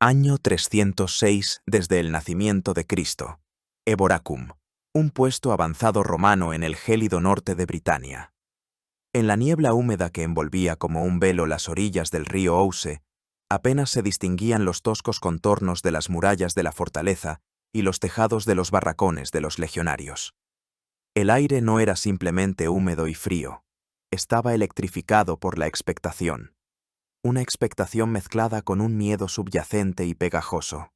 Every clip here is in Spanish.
Año 306 desde el nacimiento de Cristo. Eboracum, un puesto avanzado romano en el gélido norte de Britania. En la niebla húmeda que envolvía como un velo las orillas del río Ouse, apenas se distinguían los toscos contornos de las murallas de la fortaleza y los tejados de los barracones de los legionarios. El aire no era simplemente húmedo y frío, estaba electrificado por la expectación. Una expectación mezclada con un miedo subyacente y pegajoso.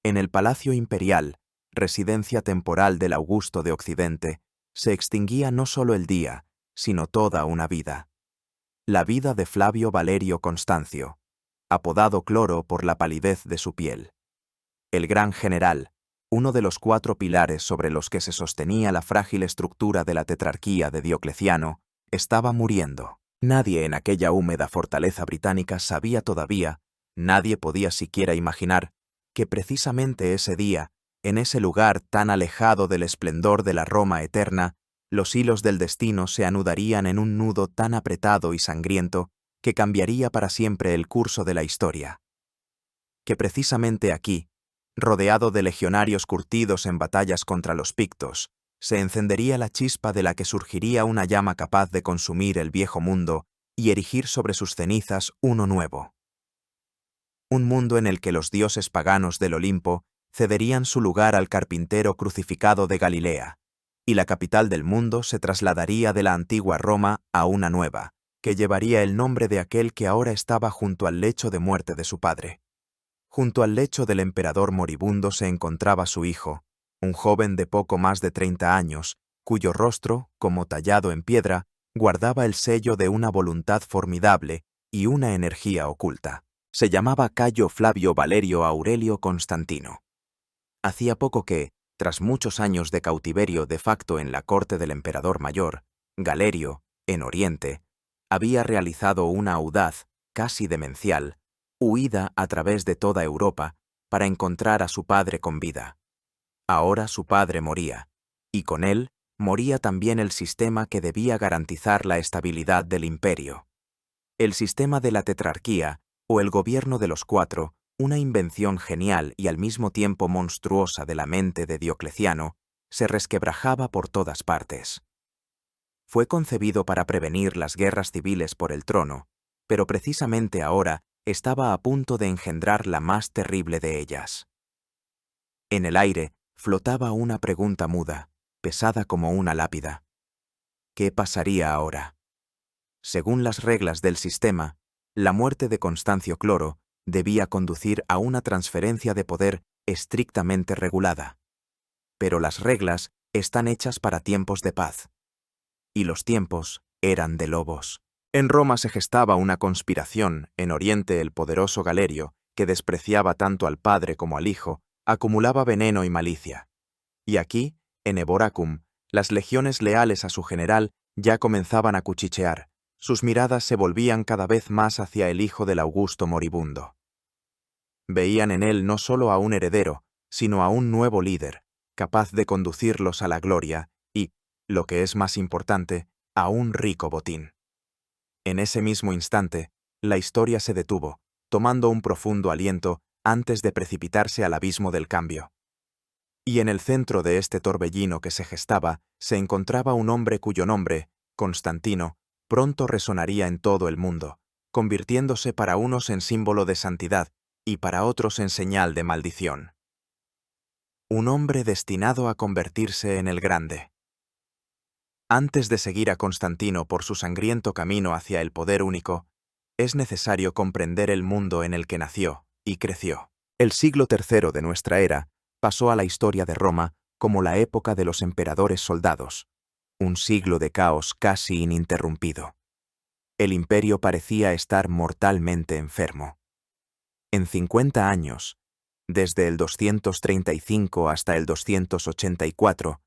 En el Palacio Imperial, residencia temporal del Augusto de Occidente, se extinguía no solo el día, sino toda una vida. La vida de Flavio Valerio Constancio, apodado Cloro por la palidez de su piel. El gran general, uno de los 4 pilares sobre los que se sostenía la frágil estructura de la tetrarquía de Diocleciano, estaba muriendo. Nadie en aquella húmeda fortaleza británica sabía todavía, nadie podía siquiera imaginar, que precisamente ese día, en ese lugar tan alejado del esplendor de la Roma eterna, los hilos del destino se anudarían en un nudo tan apretado y sangriento que cambiaría para siempre el curso de la historia. Que precisamente aquí, rodeado de legionarios curtidos en batallas contra los pictos, se encendería la chispa de la que surgiría una llama capaz de consumir el viejo mundo y erigir sobre sus cenizas uno nuevo. Un mundo en el que los dioses paganos del Olimpo cederían su lugar al carpintero crucificado de Galilea, y la capital del mundo se trasladaría de la antigua Roma a una nueva, que llevaría el nombre de aquel que ahora estaba junto al lecho de muerte de su padre. Junto al lecho del emperador moribundo se encontraba su hijo, un joven de poco más de 30 años, cuyo rostro, como tallado en piedra, guardaba el sello de una voluntad formidable y una energía oculta. Se llamaba Cayo Flavio Valerio Aurelio Constantino. Hacía poco que, tras muchos años de cautiverio de facto en la corte del emperador mayor, Galerio, en Oriente, había realizado una audaz, casi demencial, huida a través de toda Europa para encontrar a su padre con vida. Ahora su padre moría, y con él moría también el sistema que debía garantizar la estabilidad del imperio. El sistema de la tetrarquía, o el gobierno de los 4, una invención genial y al mismo tiempo monstruosa de la mente de Diocleciano, se resquebrajaba por todas partes. Fue concebido para prevenir las guerras civiles por el trono, pero precisamente ahora estaba a punto de engendrar la más terrible de ellas. En el aire flotaba una pregunta muda, pesada como una lápida. ¿Qué pasaría ahora? Según las reglas del sistema, la muerte de Constancio Cloro debía conducir a una transferencia de poder estrictamente regulada. Pero las reglas están hechas para tiempos de paz. Y los tiempos eran de lobos. En Roma se gestaba una conspiración, en Oriente el poderoso Galerio, que despreciaba tanto al padre como al hijo, acumulaba veneno y malicia. Y aquí, en Eboracum, las legiones leales a su general ya comenzaban a cuchichear. Sus miradas se volvían cada vez más hacia el hijo del Augusto moribundo. Veían en él no solo a un heredero, sino a un nuevo líder, capaz de conducirlos a la gloria y, lo que es más importante, a un rico botín. En ese mismo instante, la historia se detuvo, tomando un profundo aliento antes de precipitarse al abismo del cambio. Y en el centro de este torbellino que se gestaba se encontraba un hombre cuyo nombre, Constantino, pronto resonaría en todo el mundo, convirtiéndose para unos en símbolo de santidad y para otros en señal de maldición. Un hombre destinado a convertirse en el grande. Antes de seguir a Constantino por su sangriento camino hacia el poder único, es necesario comprender el mundo en el que nació y creció. El siglo III de nuestra era pasó a la historia de Roma como la época de los emperadores soldados, un siglo de caos casi ininterrumpido. El imperio parecía estar mortalmente enfermo. En 50 años, desde el 235 hasta el 284,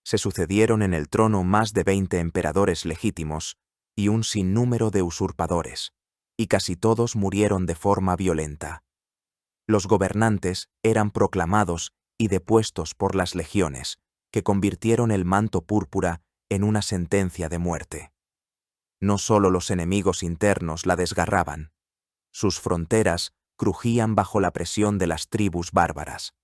se sucedieron en el trono más de 20 emperadores legítimos y un sinnúmero de usurpadores, y casi todos murieron de forma violenta. Los gobernantes eran proclamados y depuestos por las legiones, que convirtieron el manto púrpura en una sentencia de muerte. No solo los enemigos internos la desgarraban, sus fronteras crujían bajo la presión de las tribus bárbaras.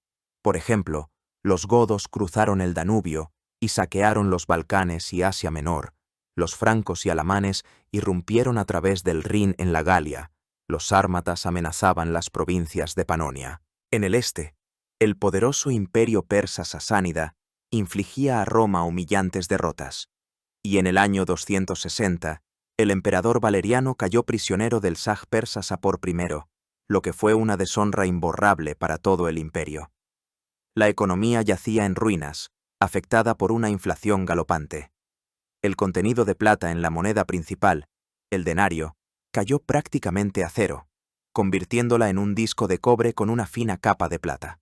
Por ejemplo, los godos cruzaron el Danubio y saquearon los Balcanes y Asia Menor. Los francos y alamanes irrumpieron a través del Rin en la Galia. Los sármatas amenazaban las provincias de Panonia. En el este, el poderoso imperio persa sasánida infligía a Roma humillantes derrotas. Y en el año 260, el emperador Valeriano cayó prisionero del Shah persa Sapor I, lo que fue una deshonra imborrable para todo el imperio. La economía yacía en ruinas, afectada por una inflación galopante. El contenido de plata en la moneda principal, el denario, cayó prácticamente a cero, convirtiéndola en un disco de cobre con una fina capa de plata.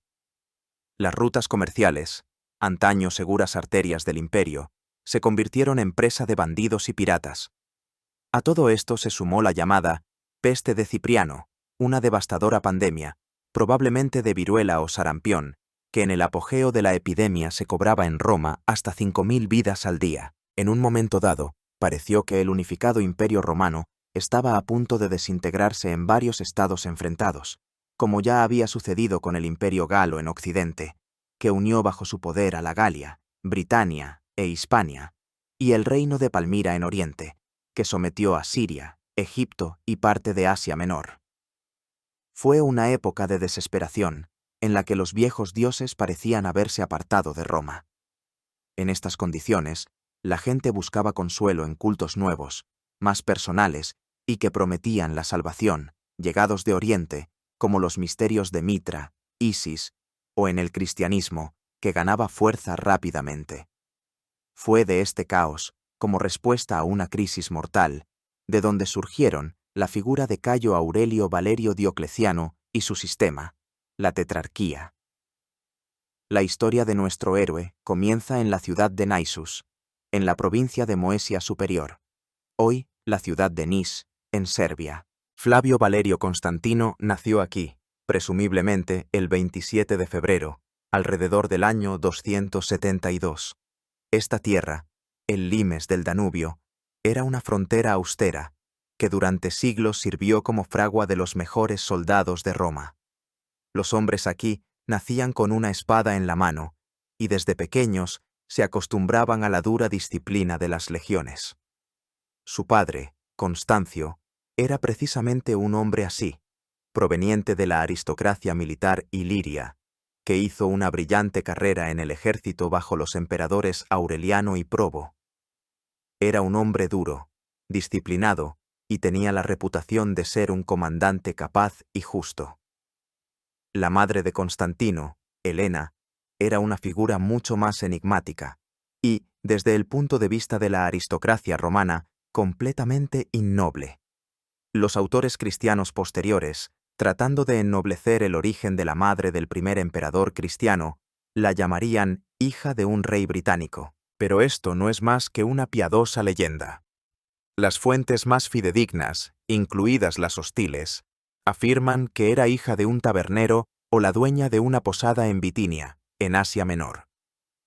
Las rutas comerciales, antaño seguras arterias del imperio, se convirtieron en presa de bandidos y piratas. A todo esto se sumó la llamada peste de Cipriano, una devastadora pandemia, probablemente de viruela o sarampión, que en el apogeo de la epidemia se cobraba en Roma hasta 5.000 vidas al día. En un momento dado, pareció que el unificado imperio romano estaba a punto de desintegrarse en varios estados enfrentados, como ya había sucedido con el imperio galo en Occidente, que unió bajo su poder a la Galia, Britania e Hispania, y el reino de Palmira en Oriente, que sometió a Siria, Egipto y parte de Asia Menor. Fue una época de desesperación, en la que los viejos dioses parecían haberse apartado de Roma. En estas condiciones, la gente buscaba consuelo en cultos nuevos, más personales y que prometían la salvación, llegados de Oriente, como los misterios de Mitra, Isis, o en el cristianismo, que ganaba fuerza rápidamente. Fue de este caos, como respuesta a una crisis mortal, de donde surgieron la figura de Cayo Aurelio Valerio Diocleciano y su sistema, la tetrarquía. La historia de nuestro héroe comienza en la ciudad de Naissus, en la provincia de Moesia Superior, hoy la ciudad de Nis, en Serbia. Flavio Valerio Constantino nació aquí, presumiblemente el 27 de febrero, alrededor del año 272. Esta tierra, el limes del Danubio, era una frontera austera, que durante siglos sirvió como fragua de los mejores soldados de Roma. Los hombres aquí nacían con una espada en la mano, y desde pequeños se acostumbraban a la dura disciplina de las legiones. Su padre, Constancio, era precisamente un hombre así, proveniente de la aristocracia militar iliria, que hizo una brillante carrera en el ejército bajo los emperadores Aureliano y Probo. Era un hombre duro, disciplinado, y tenía la reputación de ser un comandante capaz y justo. La madre de Constantino, Helena, era una figura mucho más enigmática, y, desde el punto de vista de la aristocracia romana, completamente innoble. Los autores cristianos posteriores, tratando de ennoblecer el origen de la madre del primer emperador cristiano, la llamarían hija de un rey británico, pero esto no es más que una piadosa leyenda. Las fuentes más fidedignas, incluidas las hostiles, afirman que era hija de un tabernero o la dueña de una posada en Bitinia, en Asia Menor.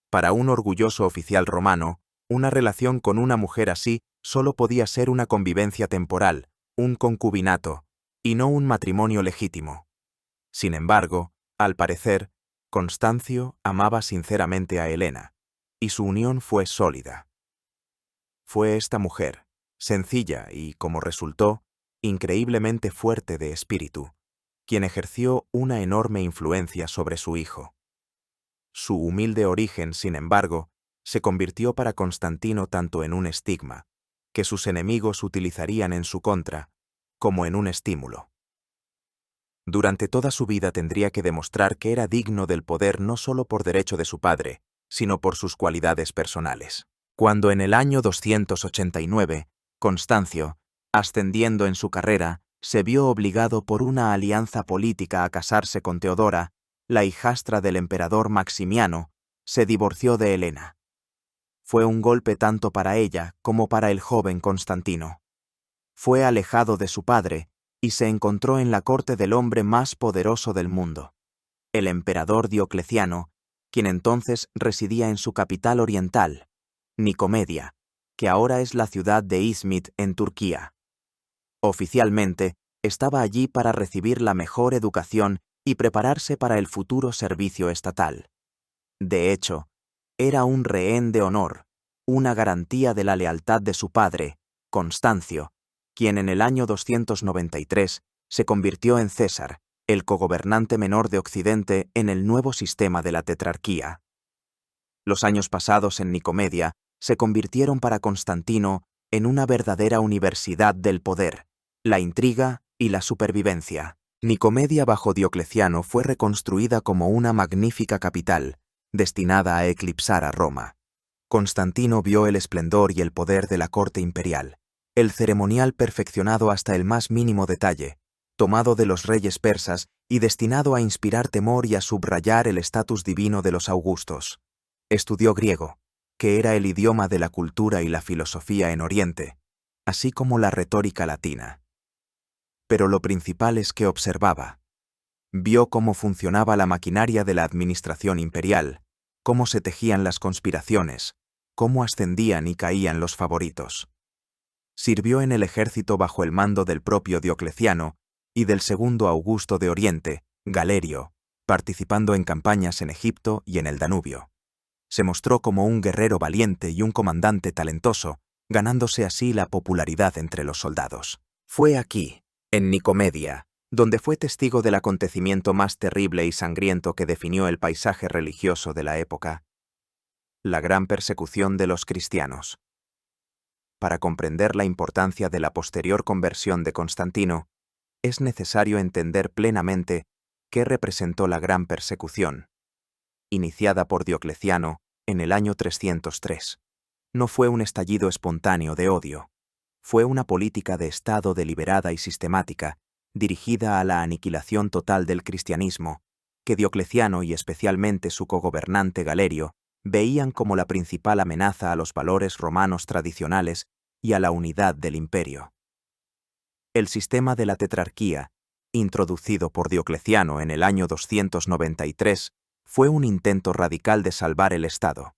Para un orgulloso oficial romano, una relación con una mujer así solo podía ser una convivencia temporal, un concubinato, y no un matrimonio legítimo. Sin embargo, al parecer, Constancio amaba sinceramente a Helena, y su unión fue sólida. Fue esta mujer, sencilla y, como resultó, increíblemente fuerte de espíritu, quien ejerció una enorme influencia sobre su hijo. Su humilde origen, sin embargo, se convirtió para Constantino tanto en un estigma, que sus enemigos utilizarían en su contra, como en un estímulo. Durante toda su vida tendría que demostrar que era digno del poder no solo por derecho de su padre, sino por sus cualidades personales. Cuando en el año 289, Constancio, ascendiendo en su carrera, se vio obligado por una alianza política a casarse con Teodora, la hijastra del emperador Maximiano, se divorció de Helena. Fue un golpe tanto para ella como para el joven Constantino. Fue alejado de su padre y se encontró en la corte del hombre más poderoso del mundo, el emperador Diocleciano, quien entonces residía en su capital oriental, Nicomedia, que ahora es la ciudad de Izmit en Turquía. Oficialmente, estaba allí para recibir la mejor educación y prepararse para el futuro servicio estatal. De hecho, era un rehén de honor, una garantía de la lealtad de su padre, Constancio, quien en el año 293 se convirtió en César, el cogobernante menor de Occidente en el nuevo sistema de la tetrarquía. Los años pasados en Nicomedia se convirtieron para Constantino en una verdadera universidad del poder, la intriga y la supervivencia. Nicomedia bajo Diocleciano fue reconstruida como una magnífica capital, destinada a eclipsar a Roma. Constantino vio el esplendor y el poder de la corte imperial, el ceremonial perfeccionado hasta el más mínimo detalle, tomado de los reyes persas y destinado a inspirar temor y a subrayar el estatus divino de los augustos. Estudió griego, que era el idioma de la cultura y la filosofía en Oriente, así como la retórica latina. Pero lo principal es que observaba. Vio cómo funcionaba la maquinaria de la administración imperial, cómo se tejían las conspiraciones, cómo ascendían y caían los favoritos. Sirvió en el ejército bajo el mando del propio Diocleciano y del segundo Augusto de Oriente, Galerio, participando en campañas en Egipto y en el Danubio. Se mostró como un guerrero valiente y un comandante talentoso, ganándose así la popularidad entre los soldados. Fue aquí, en Nicomedia, donde fue testigo del acontecimiento más terrible y sangriento que definió el paisaje religioso de la época: la gran persecución de los cristianos. Para comprender la importancia de la posterior conversión de Constantino, es necesario entender plenamente qué representó la gran persecución, iniciada por Diocleciano en el año 303. No fue un estallido espontáneo de odio, fue una política de Estado deliberada y sistemática, dirigida a la aniquilación total del cristianismo, que Diocleciano y especialmente su cogobernante Galerio veían como la principal amenaza a los valores romanos tradicionales y a la unidad del imperio. El sistema de la tetrarquía, introducido por Diocleciano en el año 293, fue un intento radical de salvar el Estado.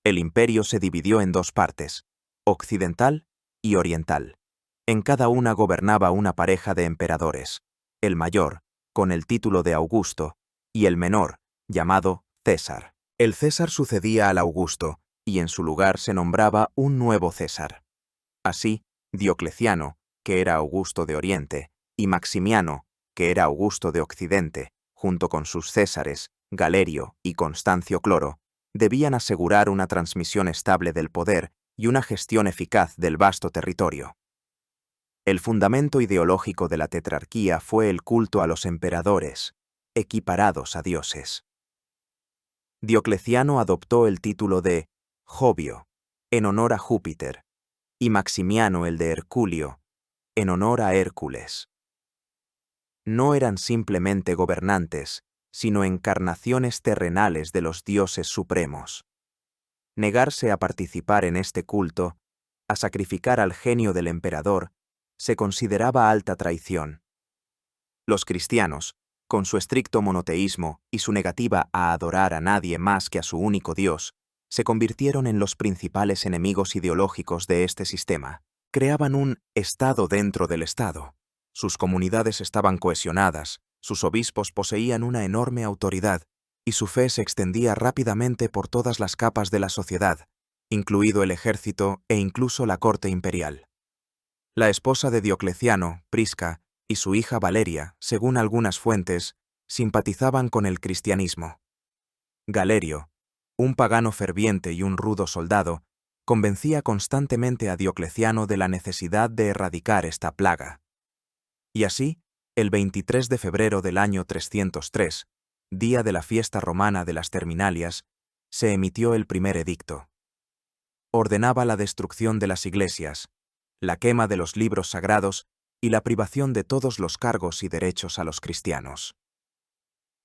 El imperio se dividió en dos partes, occidental y oriental. En cada una gobernaba una pareja de emperadores, el mayor, con el título de Augusto, y el menor, llamado César. El César sucedía al Augusto, y en su lugar se nombraba un nuevo César. Así, Diocleciano, que era Augusto de Oriente, y Maximiano, que era Augusto de Occidente, junto con sus Césares, Galerio y Constancio Cloro, debían asegurar una transmisión estable del poder y una gestión eficaz del vasto territorio. El fundamento ideológico de la tetrarquía fue el culto a los emperadores, equiparados a dioses. Diocleciano adoptó el título de Jovio, en honor a Júpiter, y Maximiano el de Herculio, en honor a Hércules. No eran simplemente gobernantes, sino encarnaciones terrenales de los dioses supremos. Negarse a participar en este culto, a sacrificar al genio del emperador, se consideraba alta traición. Los cristianos, con su estricto monoteísmo y su negativa a adorar a nadie más que a su único Dios, se convirtieron en los principales enemigos ideológicos de este sistema. Creaban un Estado dentro del Estado. Sus comunidades estaban cohesionadas, sus obispos poseían una enorme autoridad, y su fe se extendía rápidamente por todas las capas de la sociedad, incluido el ejército e incluso la corte imperial. La esposa de Diocleciano, Prisca, y su hija Valeria, según algunas fuentes, simpatizaban con el cristianismo. Galerio, un pagano ferviente y un rudo soldado, convencía constantemente a Diocleciano de la necesidad de erradicar esta plaga. Y así, el 23 de febrero del año 303, día de la fiesta romana de las Terminalias, se emitió el primer edicto. Ordenaba la destrucción de las iglesias, la quema de los libros sagrados y la privación de todos los cargos y derechos a los cristianos.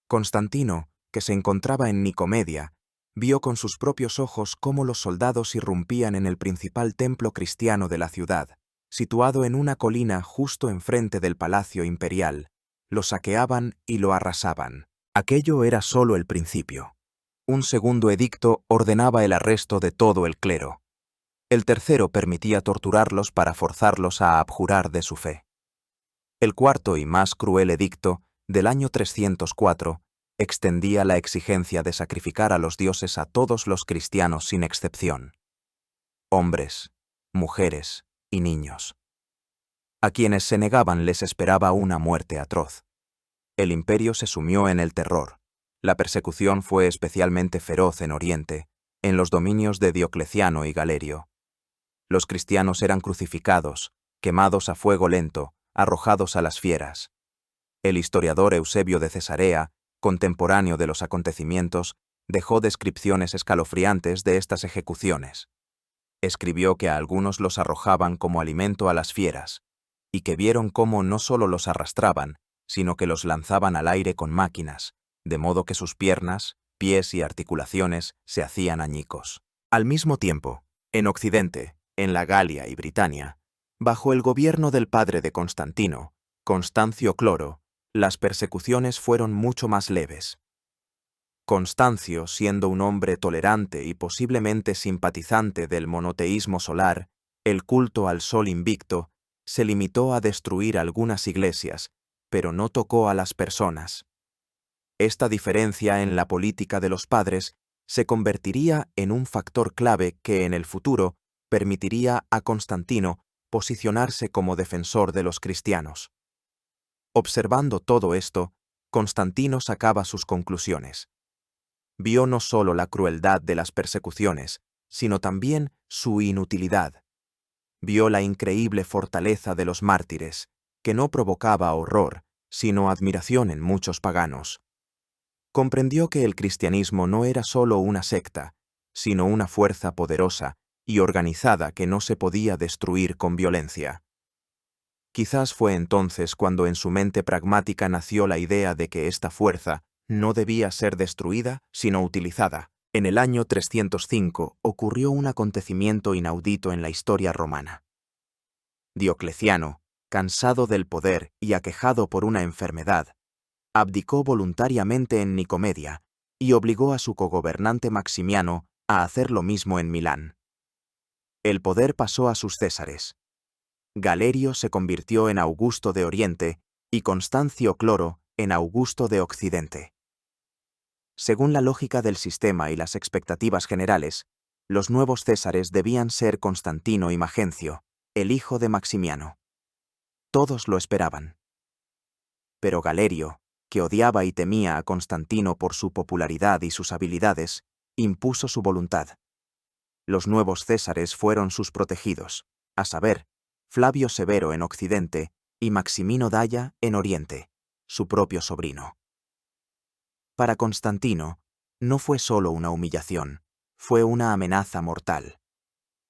Constantino, que se encontraba en Nicomedia, vio con sus propios ojos cómo los soldados irrumpían en el principal templo cristiano de la ciudad, situado en una colina justo enfrente del palacio imperial, lo saqueaban y lo arrasaban. Aquello era solo el principio. Un segundo edicto ordenaba el arresto de todo el clero. El tercero permitía torturarlos para forzarlos a abjurar de su fe. El cuarto y más cruel edicto, del año 304, extendía la exigencia de sacrificar a los dioses a todos los cristianos sin excepción. Hombres, mujeres y niños. A quienes se negaban les esperaba una muerte atroz. El imperio se sumió en el terror. La persecución fue especialmente feroz en Oriente, en los dominios de Diocleciano y Galerio. Los cristianos eran crucificados, quemados a fuego lento, arrojados a las fieras. El historiador Eusebio de Cesarea, contemporáneo de los acontecimientos, dejó descripciones escalofriantes de estas ejecuciones. Escribió que a algunos los arrojaban como alimento a las fieras, y que vieron cómo no solo los arrastraban, sino que los lanzaban al aire con máquinas, de modo que sus piernas, pies y articulaciones se hacían añicos. Al mismo tiempo, en Occidente, en la Galia y Britania, bajo el gobierno del padre de Constantino, Constancio Cloro, las persecuciones fueron mucho más leves. Constancio, siendo un hombre tolerante y posiblemente simpatizante del monoteísmo solar, el culto al sol invicto, se limitó a destruir algunas iglesias, pero no tocó a las personas. Esta diferencia en la política de los padres se convertiría en un factor clave que en el futuro permitiría a Constantino posicionarse como defensor de los cristianos. Observando todo esto, Constantino sacaba sus conclusiones. Vio no solo la crueldad de las persecuciones, sino también su inutilidad. Vio la increíble fortaleza de los mártires, que no provocaba horror, sino admiración en muchos paganos. Comprendió que el cristianismo no era solo una secta, sino una fuerza poderosa y organizada que no se podía destruir con violencia. Quizás fue entonces cuando en su mente pragmática nació la idea de que esta fuerza no debía ser destruida, sino utilizada. En el año 305 ocurrió un acontecimiento inaudito en la historia romana. Diocleciano, cansado del poder y aquejado por una enfermedad, abdicó voluntariamente en Nicomedia y obligó a su cogobernante Maximiano a hacer lo mismo en Milán. El poder pasó a sus césares. Galerio se convirtió en Augusto de Oriente y Constancio Cloro en Augusto de Occidente. Según la lógica del sistema y las expectativas generales, los nuevos césares debían ser Constantino y Magencio, el hijo de Maximiano. Todos lo esperaban. Pero Galerio, que odiaba y temía a Constantino por su popularidad y sus habilidades, impuso su voluntad. Los nuevos césares fueron sus protegidos, a saber, Flavio Severo en Occidente y Maximino Daia en Oriente, su propio sobrino. Para Constantino, no fue solo una humillación, fue una amenaza mortal.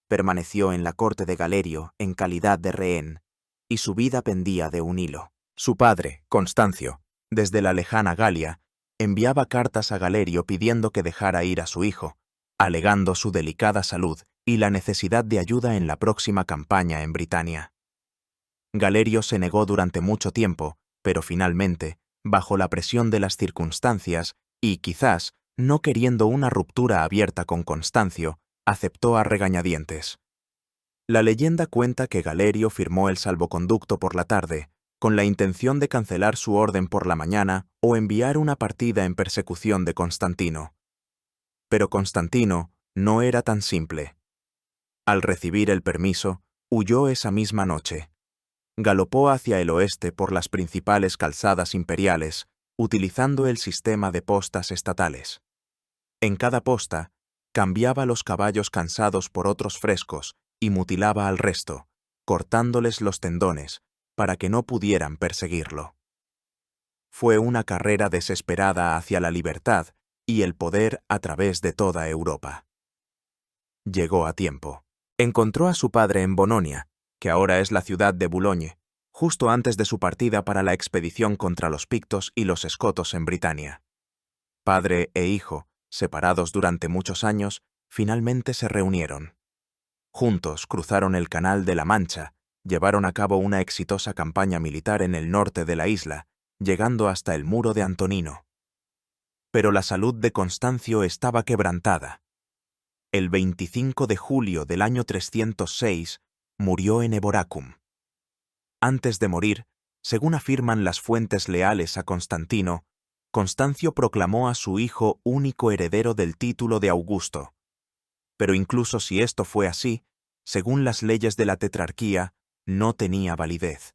Permaneció en la corte de Galerio en calidad de rehén, y su vida pendía de un hilo. Su padre, Constancio, desde la lejana Galia, enviaba cartas a Galerio pidiendo que dejara ir a su hijo, alegando su delicada salud y la necesidad de ayuda en la próxima campaña en Britania. Galerio se negó durante mucho tiempo, pero finalmente, bajo la presión de las circunstancias y, quizás, no queriendo una ruptura abierta con Constancio, aceptó a regañadientes. La leyenda cuenta que Galerio firmó el salvoconducto por la tarde, con la intención de cancelar su orden por la mañana o enviar una partida en persecución de Constantino. Pero Constantino no era tan simple. Al recibir el permiso, huyó esa misma noche. Galopó hacia el oeste por las principales calzadas imperiales, utilizando el sistema de postas estatales. En cada posta, cambiaba los caballos cansados por otros frescos y mutilaba al resto, cortándoles los tendones, para que no pudieran perseguirlo. Fue una carrera desesperada hacia la libertad y el poder a través de toda Europa. Llegó a tiempo. Encontró a su padre en Bononia, que ahora es la ciudad de Boulogne, justo antes de su partida para la expedición contra los pictos y los escotos en Britania. Padre e hijo, separados durante muchos años, finalmente se reunieron. Juntos cruzaron el Canal de la Mancha, llevaron a cabo una exitosa campaña militar en el norte de la isla, llegando hasta el muro de Antonino. Pero la salud de Constancio estaba quebrantada. El 25 de julio del año 306 murió en Eboracum. Antes de morir, Según afirman las fuentes leales a Constantino, Constancio proclamó a su hijo único heredero del título de Augusto. Pero incluso si esto fue así, según las leyes de la tetrarquía, no tenía validez.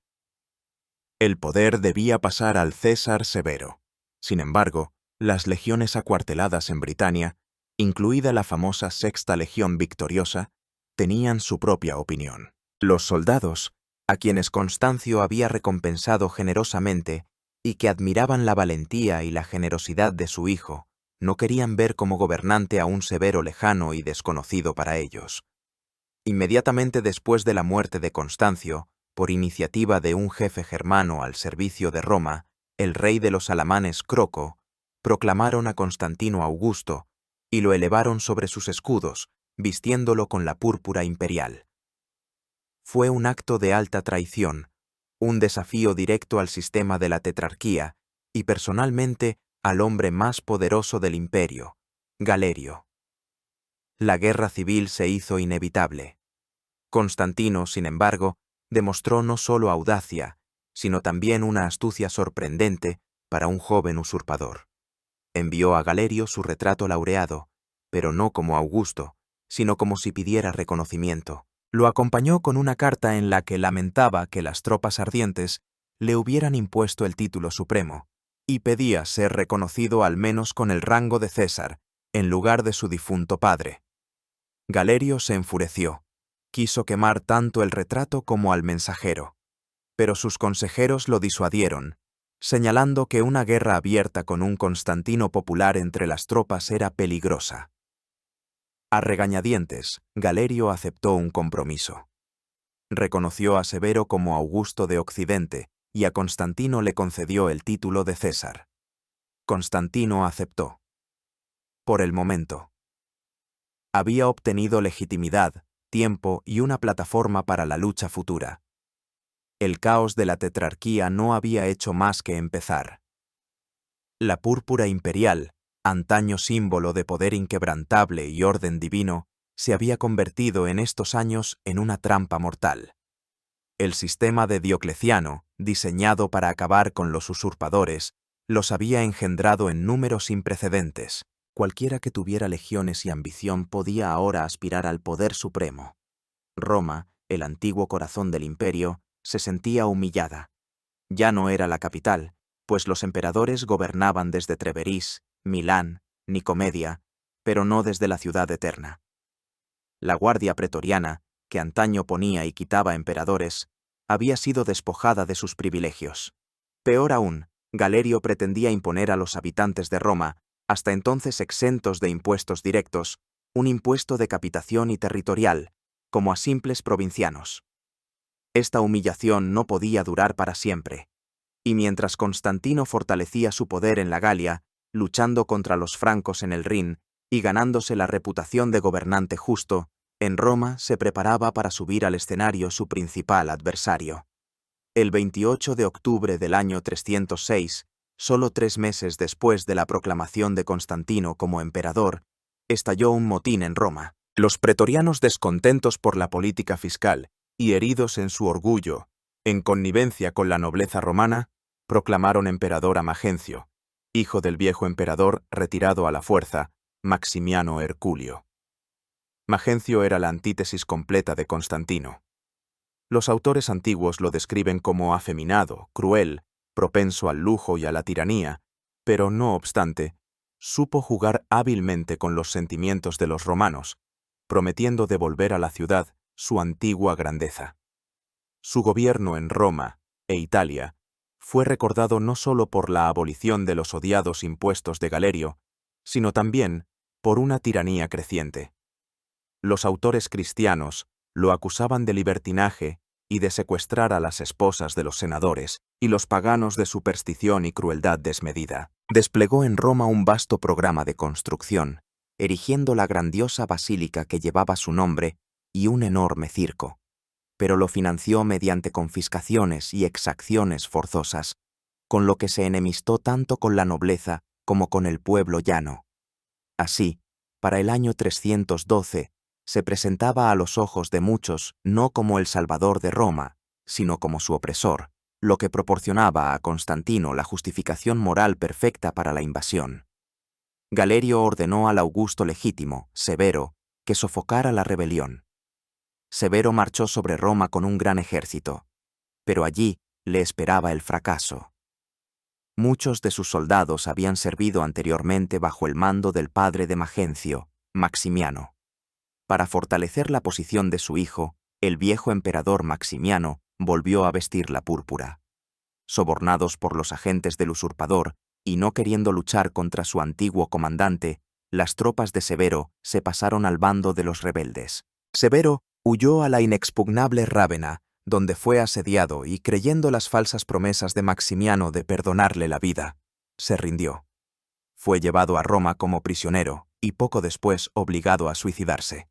El poder debía pasar al César Severo. Sin embargo, las legiones acuarteladas en Britania, incluida la famosa Sexta Legión Victoriosa, tenían su propia opinión. Los soldados, a quienes Constancio había recompensado generosamente y que admiraban la valentía y la generosidad de su hijo, no querían ver como gobernante a un Severo lejano y desconocido para ellos. Inmediatamente después de la muerte de Constancio, por iniciativa de un jefe germano al servicio de Roma, el rey de los alamanes Croco, proclamaron a Constantino Augusto y lo elevaron sobre sus escudos, vistiéndolo con la púrpura imperial. Fue un acto de alta traición, un desafío directo al sistema de la tetrarquía y personalmente al hombre más poderoso del imperio, Galerio. La guerra civil se hizo inevitable. Constantino, sin embargo, demostró no solo audacia, sino también una astucia sorprendente para un joven usurpador. Envió a Galerio su retrato laureado, pero no como Augusto, sino como si pidiera reconocimiento. Lo acompañó con una carta en la que lamentaba que las tropas ardientes le hubieran impuesto el título supremo, y pedía ser reconocido al menos con el rango de César, en lugar de su difunto padre. Galerio se enfureció. Quiso quemar tanto el retrato como al mensajero, pero sus consejeros lo disuadieron, señalando que una guerra abierta con un Constantino popular entre las tropas era peligrosa. A regañadientes, Galerio aceptó un compromiso. Reconoció a Severo como Augusto de Occidente y a Constantino le concedió el título de César. Constantino aceptó. Por el momento. Había obtenido legitimidad, tiempo y una plataforma para la lucha futura. El caos de la tetrarquía no había hecho más que empezar. La púrpura imperial, antaño símbolo de poder inquebrantable y orden divino, se había convertido en estos años en una trampa mortal. El sistema de Diocleciano, diseñado para acabar con los usurpadores, los había engendrado en números sin precedentes. Cualquiera que tuviera legiones y ambición podía ahora aspirar al poder supremo. Roma, el antiguo corazón del imperio, se sentía humillada. Ya no era la capital, pues los emperadores gobernaban desde Treverís, Milán, Nicomedia, pero no desde la ciudad eterna. La guardia pretoriana, que antaño ponía y quitaba emperadores, había sido despojada de sus privilegios. Peor aún, Galerio pretendía imponer a los habitantes de Roma, hasta entonces exentos de impuestos directos, un impuesto de capitación y territorial, como a simples provincianos. Esta humillación no podía durar para siempre, y mientras Constantino fortalecía su poder en la Galia, luchando contra los francos en el Rin y ganándose la reputación de gobernante justo, en Roma se preparaba para subir al escenario su principal adversario. El 28 de octubre del año 306, solo 3 meses después de la proclamación de Constantino como emperador, estalló un motín en Roma. Los pretorianos, descontentos por la política fiscal y heridos en su orgullo, en connivencia con la nobleza romana, proclamaron emperador a Magencio, hijo del viejo emperador retirado a la fuerza, Maximiano Herculio. Magencio era la antítesis completa de Constantino. Los autores antiguos lo describen como afeminado, cruel, propenso al lujo y a la tiranía, pero no obstante, supo jugar hábilmente con los sentimientos de los romanos, prometiendo devolver a la ciudad su antigua grandeza. Su gobierno en Roma e Italia fue recordado no solo por la abolición de los odiados impuestos de Galerio, sino también por una tiranía creciente. Los autores cristianos lo acusaban de libertinaje y de secuestrar a las esposas de los senadores, y los paganos de superstición y crueldad desmedida. Desplegó en Roma un vasto programa de construcción, erigiendo la grandiosa basílica que llevaba su nombre y un enorme circo, pero lo financió mediante confiscaciones y exacciones forzosas, con lo que se enemistó tanto con la nobleza como con el pueblo llano. Así, para el año 312, se presentaba a los ojos de muchos no como el salvador de Roma, sino como su opresor, lo que proporcionaba a Constantino la justificación moral perfecta para la invasión. Galerio ordenó al Augusto legítimo, Severo, que sofocara la rebelión. Severo marchó sobre Roma con un gran ejército, pero allí le esperaba el fracaso. Muchos de sus soldados habían servido anteriormente bajo el mando del padre de Magencio, Maximiano. Para fortalecer la posición de su hijo, el viejo emperador Maximiano volvió a vestir la púrpura. Sobornados por los agentes del usurpador y no queriendo luchar contra su antiguo comandante, las tropas de Severo se pasaron al bando de los rebeldes. Severo huyó a la inexpugnable Rávena, donde fue asediado y, creyendo las falsas promesas de Maximiano de perdonarle la vida, se rindió. Fue llevado a Roma como prisionero y poco después obligado a suicidarse.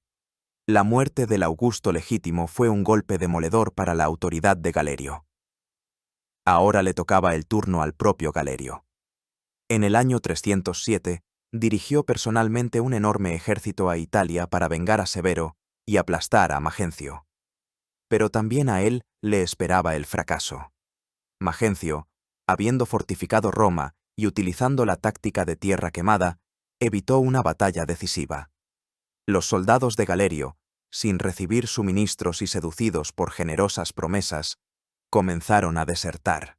La muerte del Augusto legítimo fue un golpe demoledor para la autoridad de Galerio. Ahora le tocaba el turno al propio Galerio. En el año 307, dirigió personalmente un enorme ejército a Italia para vengar a Severo y aplastar a Magencio. Pero también a él le esperaba el fracaso. Magencio, habiendo fortificado Roma y utilizando la táctica de tierra quemada, evitó una batalla decisiva. Los soldados de Galerio, sin recibir suministros y seducidos por generosas promesas, comenzaron a desertar.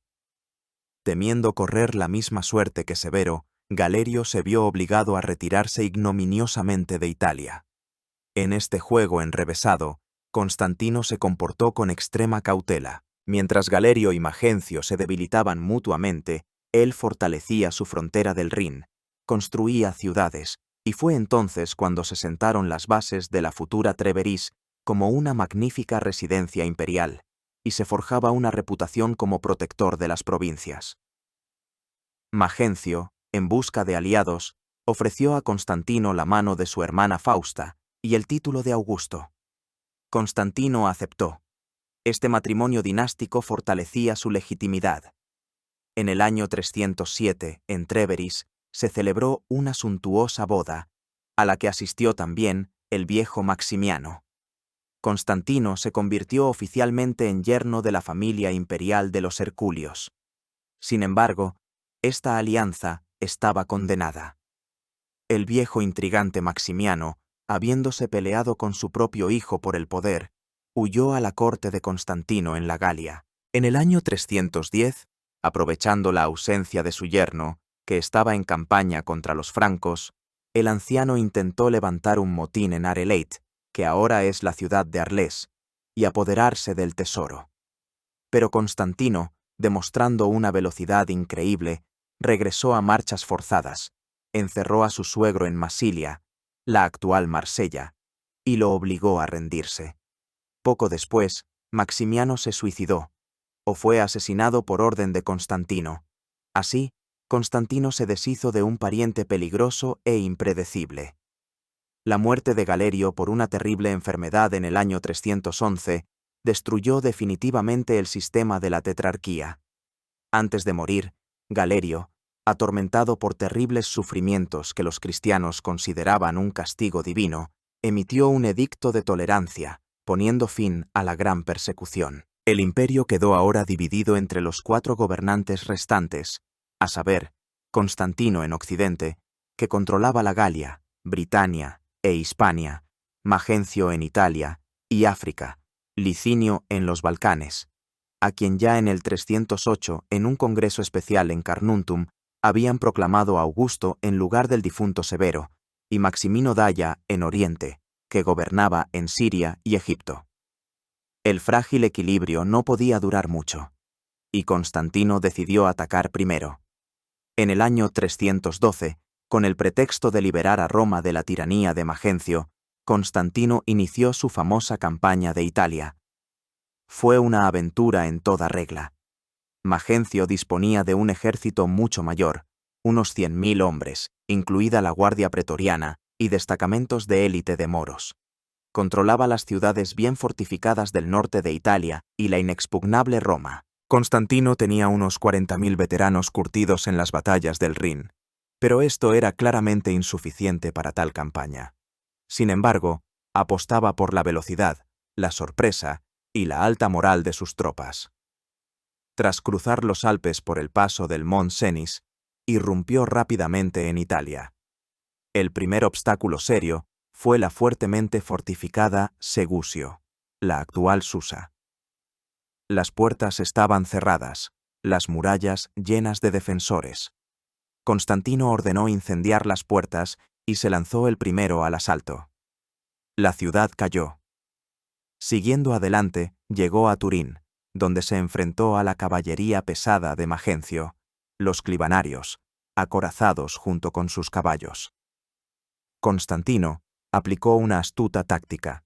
Temiendo correr la misma suerte que Severo, Galerio se vio obligado a retirarse ignominiosamente de Italia. En este juego enrevesado, Constantino se comportó con extrema cautela. Mientras Galerio y Magencio se debilitaban mutuamente, él fortalecía su frontera del Rin, construía ciudades, y fue entonces cuando se sentaron las bases de la futura Treveris como una magnífica residencia imperial, y se forjaba una reputación como protector de las provincias. Magencio, en busca de aliados, ofreció a Constantino la mano de su hermana Fausta y el título de Augusto. Constantino aceptó. Este matrimonio dinástico fortalecía su legitimidad. En el año 307, en Treveris, se celebró una suntuosa boda, a la que asistió también el viejo Maximiano. Constantino se convirtió oficialmente en yerno de la familia imperial de los Herculios. Sin embargo, esta alianza estaba condenada. El viejo intrigante Maximiano, habiéndose peleado con su propio hijo por el poder, huyó a la corte de Constantino en la Galia. En el año 310, aprovechando la ausencia de su yerno, que estaba en campaña contra los francos, el anciano intentó levantar un motín en Arelate, que ahora es la ciudad de Arles, y apoderarse del tesoro. Pero Constantino, demostrando una velocidad increíble, regresó a marchas forzadas, encerró a su suegro en Masilia, la actual Marsella, y lo obligó a rendirse. Poco después, Maximiano se suicidó, o fue asesinado por orden de Constantino. Así, Constantino se deshizo de un pariente peligroso e impredecible. La muerte de Galerio por una terrible enfermedad en el año 311 destruyó definitivamente el sistema de la tetrarquía. Antes de morir, Galerio, atormentado por terribles sufrimientos que los cristianos consideraban un castigo divino, emitió un edicto de tolerancia, poniendo fin a la gran persecución. El imperio quedó ahora dividido entre los 4 gobernantes restantes, a saber, Constantino en Occidente, que controlaba la Galia, Britania e Hispania, Magencio en Italia y África, Licinio en los Balcanes, a quien ya en el 308, en un congreso especial en Carnuntum, habían proclamado a Augusto en lugar del difunto Severo, y Maximino Daia en Oriente, que gobernaba en Siria y Egipto. El frágil equilibrio no podía durar mucho, y Constantino decidió atacar primero. En el año 312, con el pretexto de liberar a Roma de la tiranía de Magencio, Constantino inició su famosa campaña de Italia. Fue una aventura en toda regla. Magencio disponía de un ejército mucho mayor, unos 100.000 hombres, incluida la Guardia Pretoriana y destacamentos de élite de moros. Controlaba las ciudades bien fortificadas del norte de Italia y la inexpugnable Roma. Constantino tenía unos 40.000 veteranos curtidos en las batallas del Rin, pero esto era claramente insuficiente para tal campaña. Sin embargo, apostaba por la velocidad, la sorpresa y la alta moral de sus tropas. Tras cruzar los Alpes por el paso del Mont Cenis, irrumpió rápidamente en Italia. El primer obstáculo serio fue la fuertemente fortificada Segusio, la actual Susa. Las puertas estaban cerradas, las murallas llenas de defensores. Constantino ordenó incendiar las puertas y se lanzó el primero al asalto. La ciudad cayó. Siguiendo adelante, llegó a Turín, donde se enfrentó a la caballería pesada de Magencio, los clibanarios, acorazados junto con sus caballos. Constantino aplicó una astuta táctica.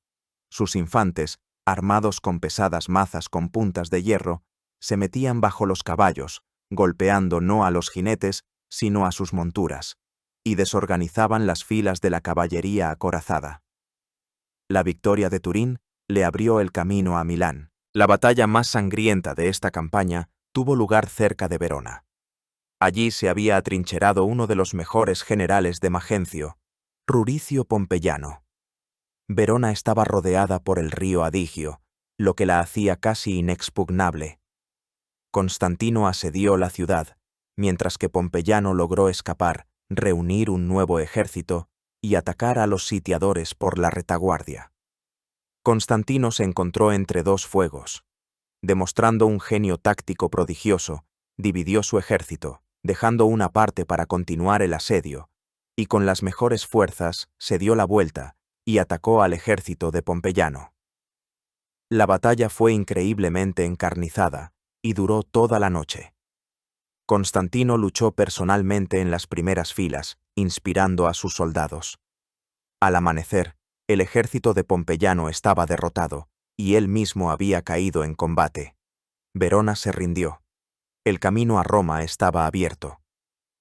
Sus infantes, armados con pesadas mazas con puntas de hierro, se metían bajo los caballos, golpeando no a los jinetes, sino a sus monturas, y desorganizaban las filas de la caballería acorazada. La victoria de Turín le abrió el camino a Milán. La batalla más sangrienta de esta campaña tuvo lugar cerca de Verona. Allí se había atrincherado uno de los mejores generales de Magencio, Ruricio Pompeyano. Verona estaba rodeada por el río Adigio, lo que la hacía casi inexpugnable. Constantino asedió la ciudad, mientras que Pompeyano logró escapar, reunir un nuevo ejército y atacar a los sitiadores por la retaguardia. Constantino se encontró entre dos fuegos. Demostrando un genio táctico prodigioso, dividió su ejército, dejando una parte para continuar el asedio, y con las mejores fuerzas se dio la vuelta y atacó al ejército de Pompeyano. La batalla fue increíblemente encarnizada y duró toda la noche. Constantino luchó personalmente en las primeras filas, inspirando a sus soldados. Al amanecer, el ejército de Pompeyano estaba derrotado, y él mismo había caído en combate. Verona se rindió. El camino a Roma estaba abierto.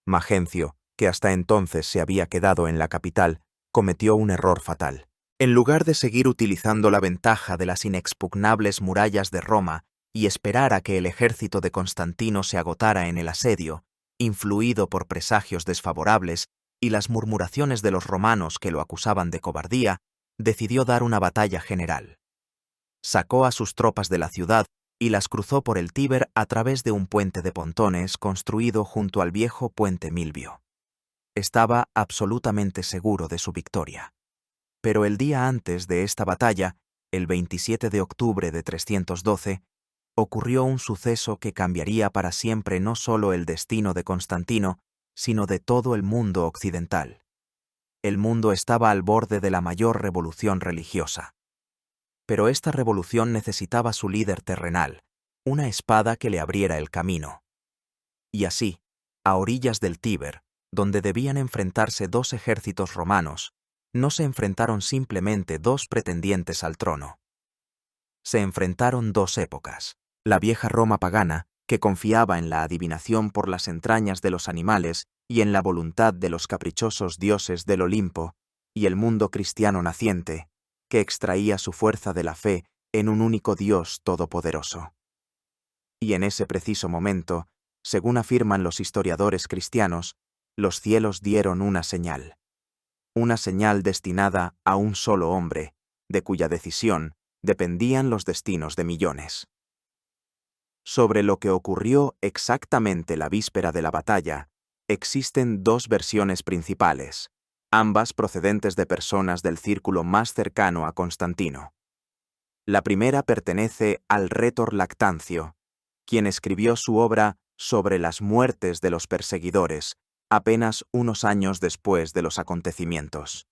Magencio, que hasta entonces se había quedado en la capital, cometió un error fatal. En lugar de seguir utilizando la ventaja de las inexpugnables murallas de Roma y esperar a que el ejército de Constantino se agotara en el asedio, influido por presagios desfavorables y las murmuraciones de los romanos que lo acusaban de cobardía, decidió dar una batalla general. Sacó a sus tropas de la ciudad y las cruzó por el Tíber a través de un puente de pontones construido junto al viejo puente Milvio. Estaba absolutamente seguro de su victoria. Pero el día antes de esta batalla, el 27 de octubre de 312, ocurrió un suceso que cambiaría para siempre no solo el destino de Constantino, sino de todo el mundo occidental. El mundo estaba al borde de la mayor revolución religiosa. Pero esta revolución necesitaba su líder terrenal, una espada que le abriera el camino. Y así, a orillas del Tíber, donde debían enfrentarse dos ejércitos romanos, no se enfrentaron simplemente dos pretendientes al trono. Se enfrentaron dos épocas: la vieja Roma pagana, que confiaba en la adivinación por las entrañas de los animales y en la voluntad de los caprichosos dioses del Olimpo, y el mundo cristiano naciente, que extraía su fuerza de la fe en un único Dios todopoderoso. Y en ese preciso momento, según afirman los historiadores cristianos, los cielos dieron una señal destinada a un solo hombre, de cuya decisión dependían los destinos de millones. Sobre lo que ocurrió exactamente la víspera de la batalla, existen dos versiones principales, ambas procedentes de personas del círculo más cercano a Constantino. La primera pertenece al rétor Lactancio, quien escribió su obra sobre las muertes de los perseguidores, apenas unos años después de los acontecimientos.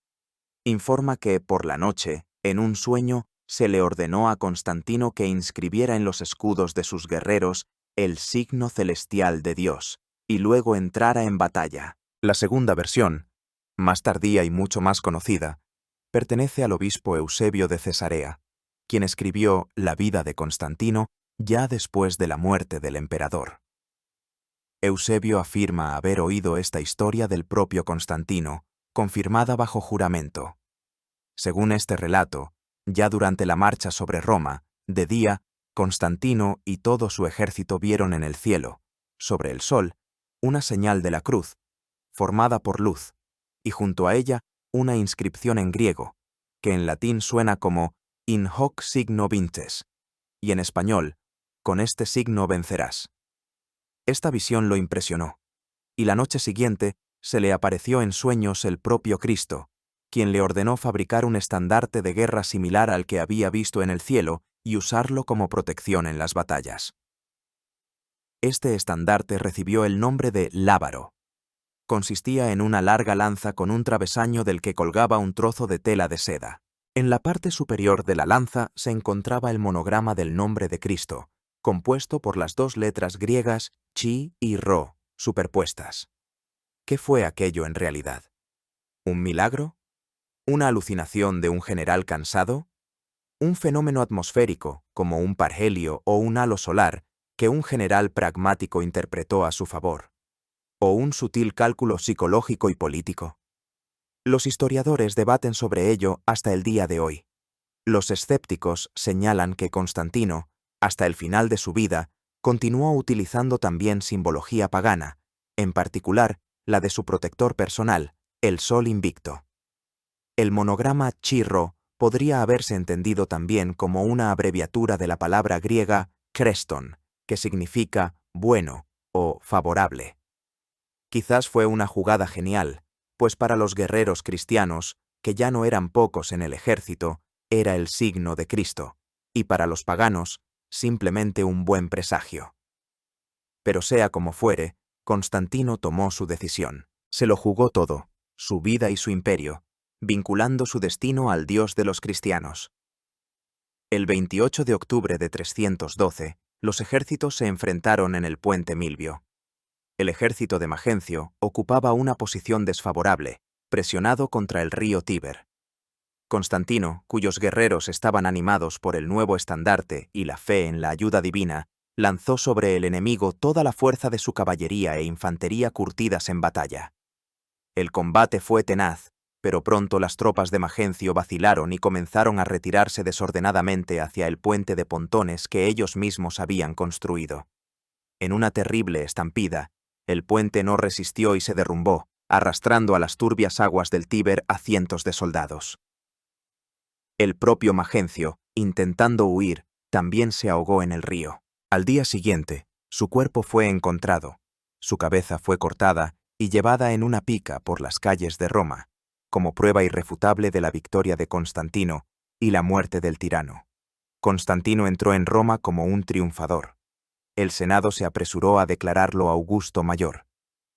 Informa que, por la noche, en un sueño, se le ordenó a Constantino que inscribiera en los escudos de sus guerreros el signo celestial de Dios, y luego entrara en batalla. La segunda versión, más tardía y mucho más conocida, pertenece al obispo Eusebio de Cesarea, quien escribió la vida de Constantino ya después de la muerte del emperador. Eusebio afirma haber oído esta historia del propio Constantino, confirmada bajo juramento. Según este relato, ya durante la marcha sobre Roma, de día, Constantino y todo su ejército vieron en el cielo, sobre el sol, una señal de la cruz, formada por luz, y junto a ella una inscripción en griego, que en latín suena como in hoc signo vinces, y en español, con este signo vencerás. Esta visión lo impresionó, y la noche siguiente se le apareció en sueños el propio Cristo, quien le ordenó fabricar un estandarte de guerra similar al que había visto en el cielo y usarlo como protección en las batallas. Este estandarte recibió el nombre de lábaro. Consistía en una larga lanza con un travesaño del que colgaba un trozo de tela de seda. En la parte superior de la lanza se encontraba el monograma del nombre de Cristo, compuesto por las dos letras griegas chi y ro, superpuestas. ¿Qué fue aquello en realidad? ¿Un milagro? ¿Una alucinación de un general cansado? ¿Un fenómeno atmosférico, como un parhelio o un halo solar, que un general pragmático interpretó a su favor? ¿O un sutil cálculo psicológico y político? Los historiadores debaten sobre ello hasta el día de hoy. Los escépticos señalan que Constantino, hasta el final de su vida, continuó utilizando también simbología pagana, en particular la de su protector personal, el Sol Invicto. El monograma Chi-Rho podría haberse entendido también como una abreviatura de la palabra griega kreston, que significa bueno o favorable. Quizás fue una jugada genial, pues para los guerreros cristianos, que ya no eran pocos en el ejército, era el signo de Cristo, y para los paganos, simplemente un buen presagio. Pero sea como fuere, Constantino tomó su decisión. Se lo jugó todo, su vida y su imperio, vinculando su destino al Dios de los cristianos. El 28 de octubre de 312, los ejércitos se enfrentaron en el puente Milvio. El ejército de Magencio ocupaba una posición desfavorable, presionado contra el río Tíber. Constantino, cuyos guerreros estaban animados por el nuevo estandarte y la fe en la ayuda divina, lanzó sobre el enemigo toda la fuerza de su caballería e infantería curtidas en batalla. El combate fue tenaz, pero pronto las tropas de Magencio vacilaron y comenzaron a retirarse desordenadamente hacia el puente de pontones que ellos mismos habían construido. En una terrible estampida, el puente no resistió y se derrumbó, arrastrando a las turbias aguas del Tíber a cientos de soldados. El propio Magencio, intentando huir, también se ahogó en el río. Al día siguiente, su cuerpo fue encontrado, su cabeza fue cortada y llevada en una pica por las calles de Roma, como prueba irrefutable de la victoria de Constantino y la muerte del tirano. Constantino entró en Roma como un triunfador. El Senado se apresuró a declararlo Augusto Mayor.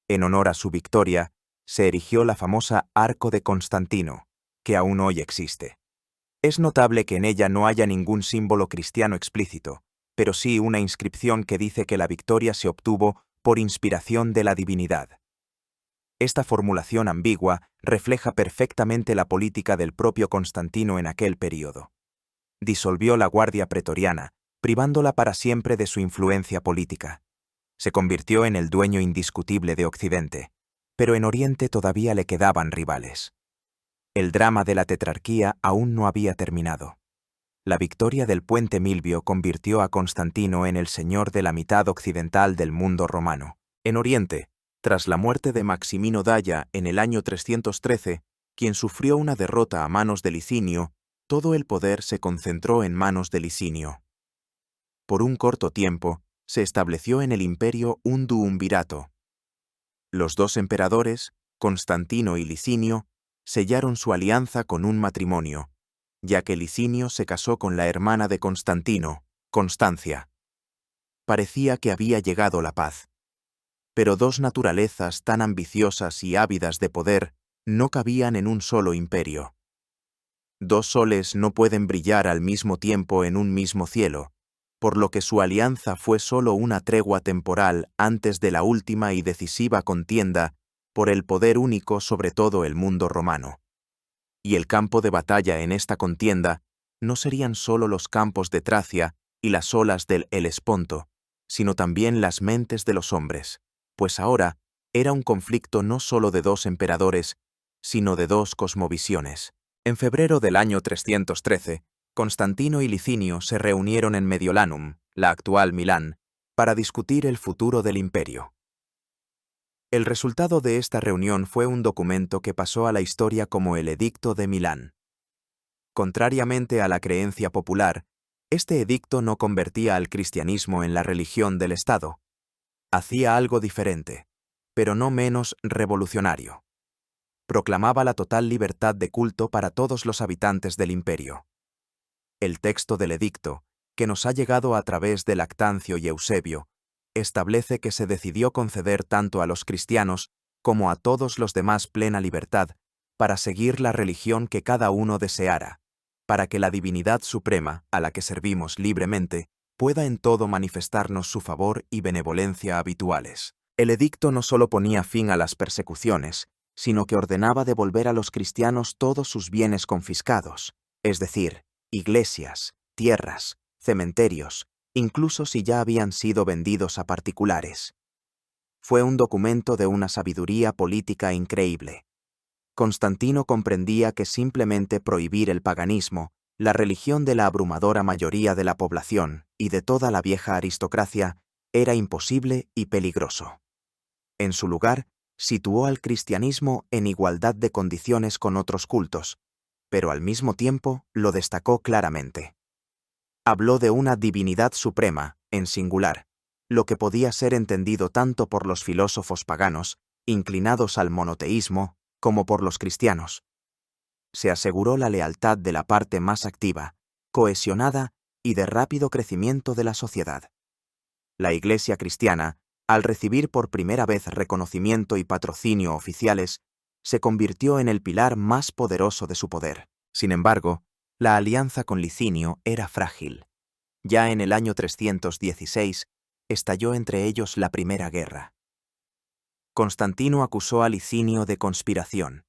En honor a su victoria, se erigió la famosa Arco de Constantino, que aún hoy existe. Es notable que en ella no haya ningún símbolo cristiano explícito, pero sí una inscripción que dice que la victoria se obtuvo por inspiración de la divinidad. Esta formulación ambigua refleja perfectamente la política del propio Constantino en aquel período. Disolvió la Guardia Pretoriana, privándola para siempre de su influencia política. Se convirtió en el dueño indiscutible de Occidente, pero en Oriente todavía le quedaban rivales. El drama de la tetrarquía aún no había terminado. La victoria del puente Milvio convirtió a Constantino en el señor de la mitad occidental del mundo romano. En Oriente, tras la muerte de Maximino Daia en el año 313, quien sufrió una derrota a manos de Licinio, todo el poder se concentró en manos de Licinio. Por un corto tiempo, se estableció en el imperio un duumvirato. Los dos emperadores, Constantino y Licinio, sellaron su alianza con un matrimonio, ya que Licinio se casó con la hermana de Constantino, Constancia. Parecía que había llegado la paz. Pero dos naturalezas tan ambiciosas y ávidas de poder no cabían en un solo imperio. Dos soles no pueden brillar al mismo tiempo en un mismo cielo, por lo que su alianza fue solo una tregua temporal antes de la última y decisiva contienda por el poder único sobre todo el mundo romano. Y el campo de batalla en esta contienda no serían solo los campos de Tracia y las olas del Helesponto, sino también las mentes de los hombres, pues ahora era un conflicto no solo de dos emperadores, sino de dos cosmovisiones. En febrero del año 313, Constantino y Licinio se reunieron en Mediolanum, la actual Milán, para discutir el futuro del imperio. El resultado de esta reunión fue un documento que pasó a la historia como el Edicto de Milán. Contrariamente a la creencia popular, Este edicto no convertía al cristianismo en la religión del Estado. Hacía algo diferente, pero no menos revolucionario. Proclamaba la total libertad de culto para todos los habitantes del imperio. El texto del edicto, que nos ha llegado a través de Lactancio y Eusebio, establece que se decidió conceder tanto a los cristianos como a todos los demás plena libertad para seguir la religión que cada uno deseara, para que la divinidad suprema, a la que servimos libremente, pueda en todo manifestarnos su favor y benevolencia habituales. El edicto no solo ponía fin a las persecuciones, sino que ordenaba devolver a los cristianos todos sus bienes confiscados, es decir, iglesias, tierras, cementerios, incluso si ya habían sido vendidos a particulares. Fue un documento de una sabiduría política increíble. Constantino comprendía que simplemente prohibir el paganismo, la religión de la abrumadora mayoría de la población y de toda la vieja aristocracia, era imposible y peligroso. En su lugar, situó al cristianismo en igualdad de condiciones con otros cultos, pero al mismo tiempo lo destacó claramente. Habló de una divinidad suprema, en singular, lo que podía ser entendido tanto por los filósofos paganos, inclinados al monoteísmo, como por los cristianos. Se aseguró la lealtad de la parte más activa, cohesionada y de rápido crecimiento de la sociedad. La Iglesia cristiana, al recibir por primera vez reconocimiento y patrocinio oficiales, se convirtió en el pilar más poderoso de su poder. Sin embargo, la alianza con Licinio era frágil. Ya en el año 316 estalló entre ellos la primera guerra. Constantino acusó a Licinio de conspiración.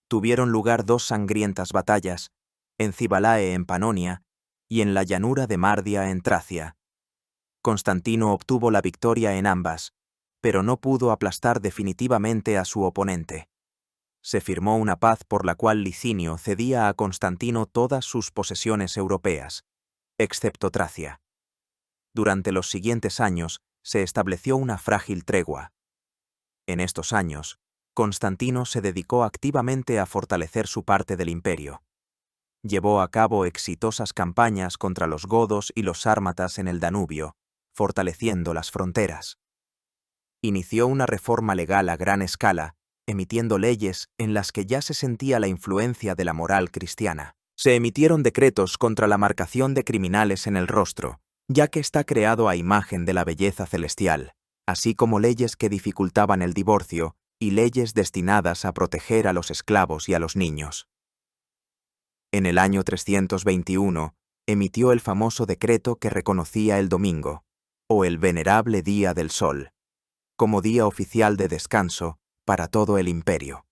Tuvieron lugar 2 sangrientas batallas, en Cibalae en Panonia y en la llanura de Mardia en Tracia. Constantino obtuvo la victoria en ambas, pero no pudo aplastar definitivamente a su oponente. Se firmó una paz por la cual Licinio cedía a Constantino todas sus posesiones europeas, excepto Tracia. Durante los siguientes años se estableció una frágil tregua. En estos años, Constantino se dedicó activamente a fortalecer su parte del imperio. Llevó a cabo exitosas campañas contra los godos y los sármatas en el Danubio, fortaleciendo las fronteras. Inició una reforma legal a gran escala, emitiendo leyes en las que ya se sentía la influencia de la moral cristiana. Se emitieron decretos contra la marcación de criminales en el rostro, ya que está creado a imagen de la belleza celestial, así como leyes que dificultaban el divorcio y leyes destinadas a proteger a los esclavos y a los niños. En el año 321, emitió el famoso decreto que reconocía el domingo, o el venerable Día del Sol, como día oficial de descanso para todo el imperio.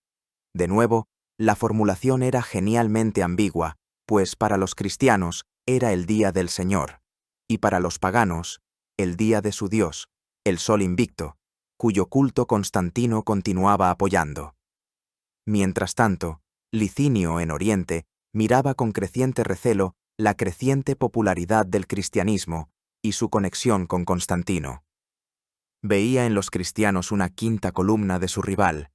De nuevo, la formulación era genialmente ambigua, pues para los cristianos era el Día del Señor, y para los paganos, el día de su Dios, el Sol invicto, cuyo culto Constantino continuaba apoyando. Mientras tanto, Licinio en Oriente miraba con creciente recelo la creciente popularidad del cristianismo y su conexión con Constantino. Veía en los cristianos una quinta columna de su rival.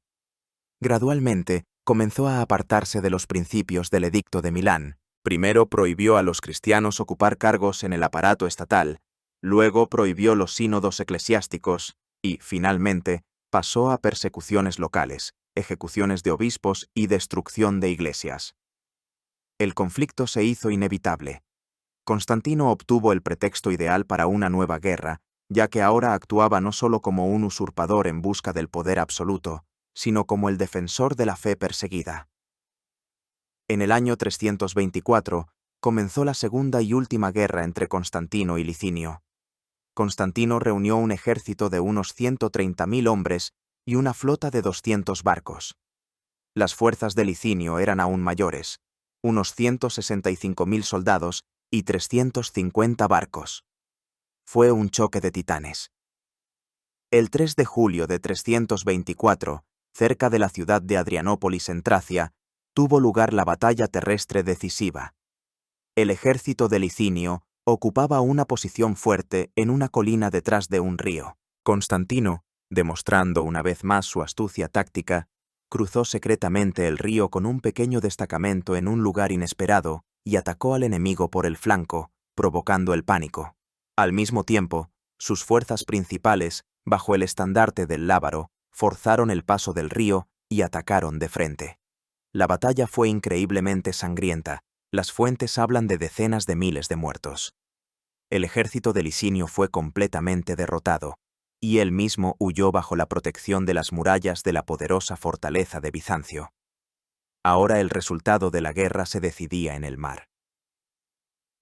Gradualmente, comenzó a apartarse de los principios del Edicto de Milán. Primero prohibió a los cristianos ocupar cargos en el aparato estatal, luego prohibió los sínodos eclesiásticos y, finalmente, pasó a persecuciones locales, ejecuciones de obispos y destrucción de iglesias. El conflicto se hizo inevitable. Constantino obtuvo el pretexto ideal para una nueva guerra, ya que ahora actuaba no solo como un usurpador en busca del poder absoluto, sino como el defensor de la fe perseguida. En el año 324 comenzó la segunda y última guerra entre Constantino y Licinio. Constantino reunió un ejército de unos 130.000 hombres y una flota de 200 barcos. Las fuerzas de Licinio eran aún mayores, unos 165.000 soldados y 350 barcos. Fue un choque de titanes. El 3 de julio de 324, cerca de la ciudad de Adrianópolis en Tracia, tuvo lugar la batalla terrestre decisiva. El ejército de Licinio ocupaba una posición fuerte en una colina detrás de un río. Constantino, demostrando una vez más su astucia táctica, cruzó secretamente el río con un pequeño destacamento en un lugar inesperado y atacó al enemigo por el flanco, provocando el pánico. Al mismo tiempo, sus fuerzas principales, bajo el estandarte del Lábaro, forzaron el paso del río y atacaron de frente. La batalla fue increíblemente sangrienta. Las fuentes hablan de decenas de miles de muertos. El ejército de Licinio fue completamente derrotado, y él mismo huyó bajo la protección de las murallas de la poderosa fortaleza de Bizancio. Ahora el resultado de la guerra se decidía en el mar.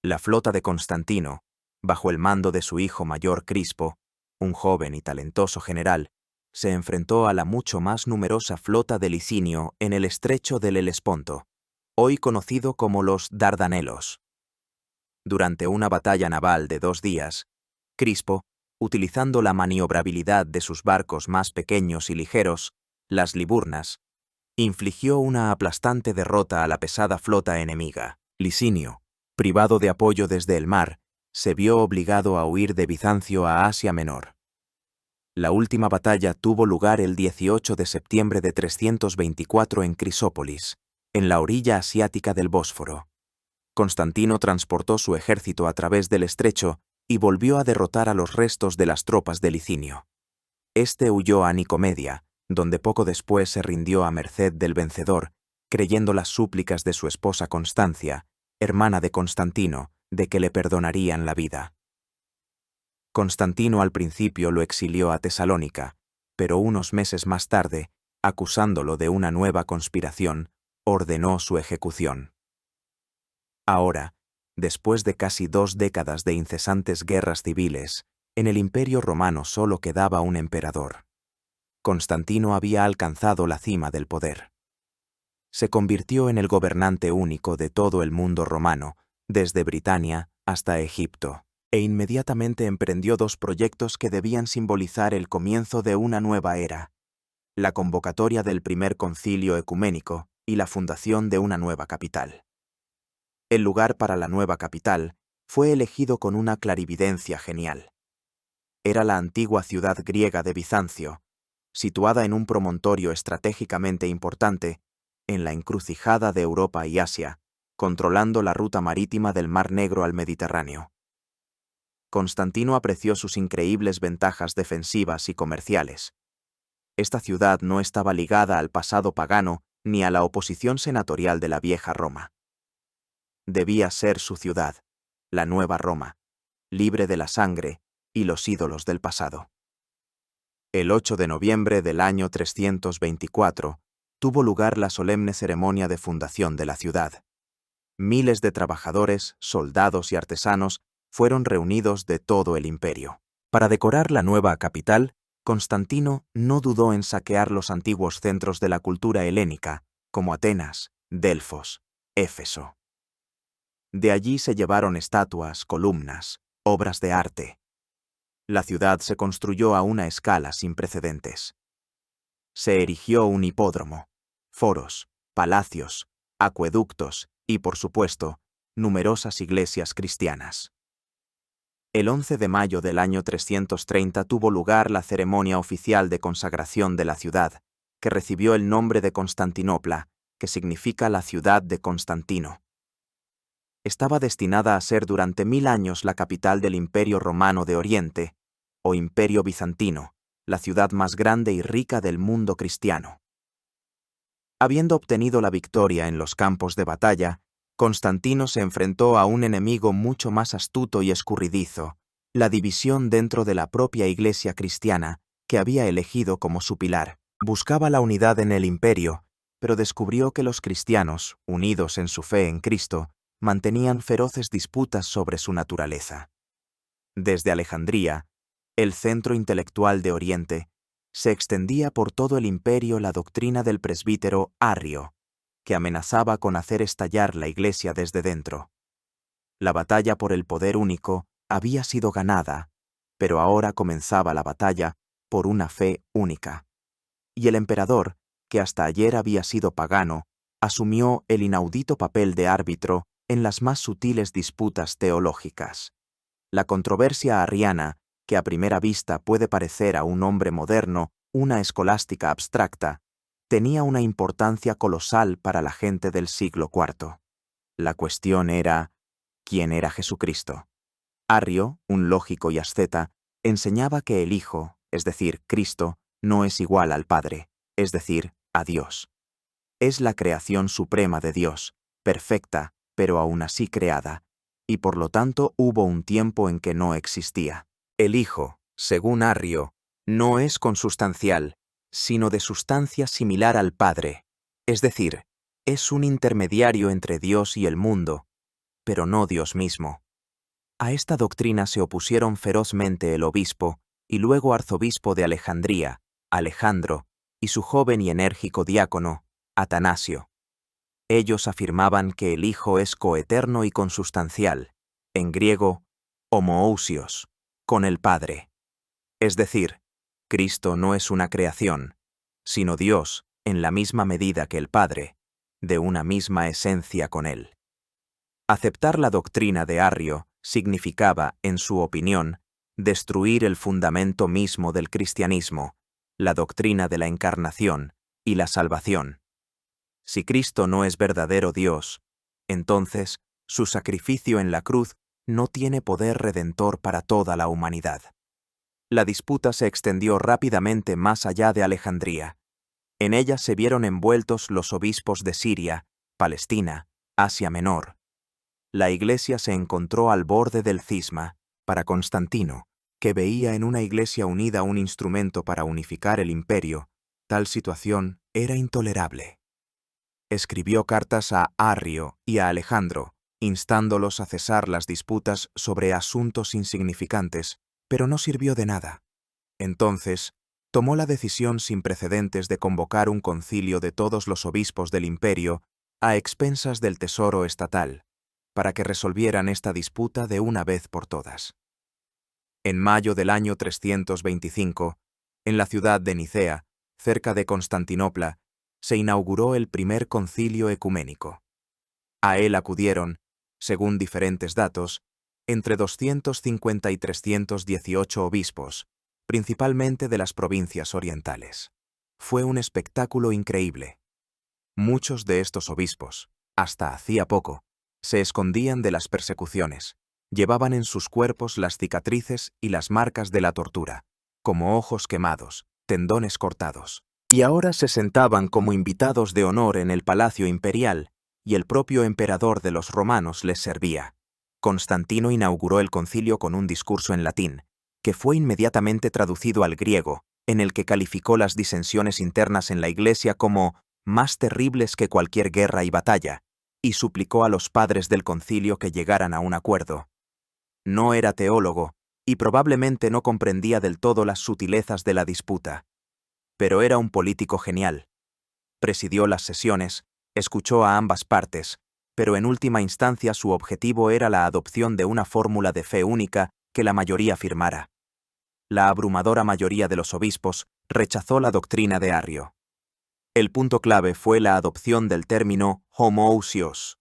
La flota de Constantino, bajo el mando de su hijo mayor Crispo, un joven y talentoso general, se enfrentó a la mucho más numerosa flota de Licinio en el estrecho del Helesponto, hoy conocido como los Dardanelos. Durante una batalla naval de 2 días, Crispo, utilizando la maniobrabilidad de sus barcos más pequeños y ligeros, las Liburnas, infligió una aplastante derrota a la pesada flota enemiga. Licinio, privado de apoyo desde el mar, se vio obligado a huir de Bizancio a Asia Menor. La última batalla tuvo lugar el 18 de septiembre de 324 en Crisópolis, en la orilla asiática del Bósforo. Constantino transportó su ejército a través del estrecho y volvió a derrotar a los restos de las tropas de Licinio. Este huyó a Nicomedia, donde poco después se rindió a merced del vencedor, creyendo las súplicas de su esposa Constancia, hermana de Constantino, de que le perdonarían la vida. Constantino al principio lo exilió a Tesalónica, pero unos meses más tarde, acusándolo de una nueva conspiración, ordenó su ejecución. Ahora, después de casi 2 décadas de incesantes guerras civiles, en el Imperio Romano solo quedaba un emperador. Constantino había alcanzado la cima del poder. Se convirtió en el gobernante único de todo el mundo romano, desde Britania hasta Egipto, e inmediatamente emprendió 2 proyectos que debían simbolizar el comienzo de una nueva era: la convocatoria del primer concilio ecuménico y la fundación de una nueva capital. El lugar para la nueva capital fue elegido con una clarividencia genial. Era la antigua ciudad griega de Bizancio, situada en un promontorio estratégicamente importante, en la encrucijada de Europa y Asia, controlando la ruta marítima del Mar Negro al Mediterráneo. Constantino apreció sus increíbles ventajas defensivas y comerciales. Esta ciudad no estaba ligada al pasado pagano ni a la oposición senatorial de la vieja Roma. Debía ser su ciudad, la nueva Roma, libre de la sangre y los ídolos del pasado. El 8 de noviembre del año 324 tuvo lugar la solemne ceremonia de fundación de la ciudad. Miles de trabajadores, soldados y artesanos fueron reunidos de todo el imperio. Para decorar la nueva capital, Constantino no dudó en saquear los antiguos centros de la cultura helénica, como Atenas, Delfos, Éfeso. De allí se llevaron estatuas, columnas, obras de arte. La ciudad se construyó a una escala sin precedentes. Se erigió un hipódromo, foros, palacios, acueductos y, por supuesto, numerosas iglesias cristianas. El 11 de mayo del año 330 tuvo lugar la ceremonia oficial de consagración de la ciudad, que recibió el nombre de Constantinopla, que significa la ciudad de Constantino. Estaba destinada a ser durante 1000 años la capital del Imperio Romano de Oriente, o Imperio Bizantino, la ciudad más grande y rica del mundo cristiano. Habiendo obtenido la victoria en los campos de batalla, Constantino se enfrentó a un enemigo mucho más astuto y escurridizo, la división dentro de la propia Iglesia cristiana, que había elegido como su pilar. Buscaba la unidad en el imperio, pero descubrió que los cristianos, unidos en su fe en Cristo, mantenían feroces disputas sobre su naturaleza. Desde Alejandría, el centro intelectual de Oriente, se extendía por todo el imperio la doctrina del presbítero Arrio, que amenazaba con hacer estallar la Iglesia desde dentro. La batalla por el poder único había sido ganada, pero ahora comenzaba la batalla por una fe única. Y el emperador, que hasta ayer había sido pagano, asumió el inaudito papel de árbitro en las más sutiles disputas teológicas. La controversia arriana, que a primera vista puede parecer a un hombre moderno una escolástica abstracta, tenía una importancia colosal para la gente del siglo IV. La cuestión era: quién era Jesucristo. Arrio, un lógico y asceta, enseñaba que el Hijo, es decir, Cristo, no es igual al Padre, es decir, a Dios. Es la creación suprema de Dios, perfecta, pero aún así creada, y por lo tanto hubo un tiempo en que no existía. El Hijo, según Arrio, no es consustancial, sino de sustancia similar al Padre, es decir, es un intermediario entre Dios y el mundo, pero no Dios mismo. A esta doctrina se opusieron ferozmente el obispo y luego arzobispo de Alejandría, Alejandro, y su joven y enérgico diácono, Atanasio. Ellos afirmaban que el Hijo es coeterno y consustancial, en griego, homoousios, con el Padre. Es decir, Cristo no es una creación, sino Dios, en la misma medida que el Padre, de una misma esencia con Él. Aceptar la doctrina de Arrio significaba, en su opinión, destruir el fundamento mismo del cristianismo, la doctrina de la encarnación y la salvación. Si Cristo no es verdadero Dios, entonces su sacrificio en la cruz no tiene poder redentor para toda la humanidad. La disputa se extendió rápidamente más allá de Alejandría. En ella se vieron envueltos los obispos de Siria, Palestina, Asia Menor. La Iglesia se encontró al borde del cisma. Para Constantino, que veía en una Iglesia unida un instrumento para unificar el imperio, tal situación era intolerable. Escribió cartas a Arrio y a Alejandro, instándolos a cesar las disputas sobre asuntos insignificantes, pero no sirvió de nada. Entonces, tomó la decisión sin precedentes de convocar un concilio de todos los obispos del imperio a expensas del tesoro estatal, para que resolvieran esta disputa de una vez por todas. En mayo del año 325, en la ciudad de Nicea, cerca de Constantinopla, se inauguró el primer concilio ecuménico. A él acudieron, según diferentes datos, entre 250 y 318 obispos, principalmente de las provincias orientales. Fue un espectáculo increíble. Muchos de estos obispos, hasta hacía poco, se escondían de las persecuciones, llevaban en sus cuerpos las cicatrices y las marcas de la tortura, como ojos quemados, tendones cortados, y ahora se sentaban como invitados de honor en el palacio imperial, y el propio emperador de los romanos les servía. Constantino inauguró el concilio con un discurso en latín, que fue inmediatamente traducido al griego, en el que calificó las disensiones internas en la Iglesia como más terribles que cualquier guerra y batalla, y suplicó a los padres del concilio que llegaran a un acuerdo. No era teólogo, y probablemente no comprendía del todo las sutilezas de la disputa. Pero era un político genial. Presidió las sesiones, escuchó a ambas partes, pero en última instancia su objetivo era la adopción de una fórmula de fe única que la mayoría firmara. La abrumadora mayoría de los obispos rechazó la doctrina de Arrio. El punto clave fue la adopción del término homoousios,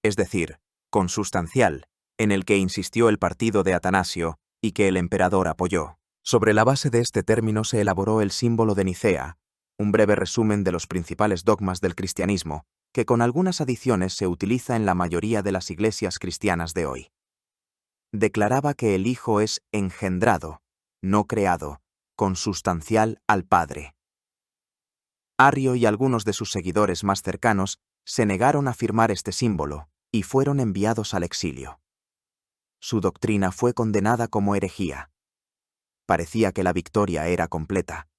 es decir, consustancial, en el que insistió el partido de Atanasio y que el emperador apoyó. Sobre la base de este término se elaboró el símbolo de Nicea, un breve resumen de los principales dogmas del cristianismo, que con algunas adiciones se utiliza en la mayoría de las iglesias cristianas de hoy. Declaraba que el Hijo es engendrado, no creado, consustancial al Padre. Arrio y algunos de sus seguidores más cercanos se negaron a firmar este símbolo y fueron enviados al exilio. Su doctrina fue condenada como herejía. Parecía que la victoria era completa.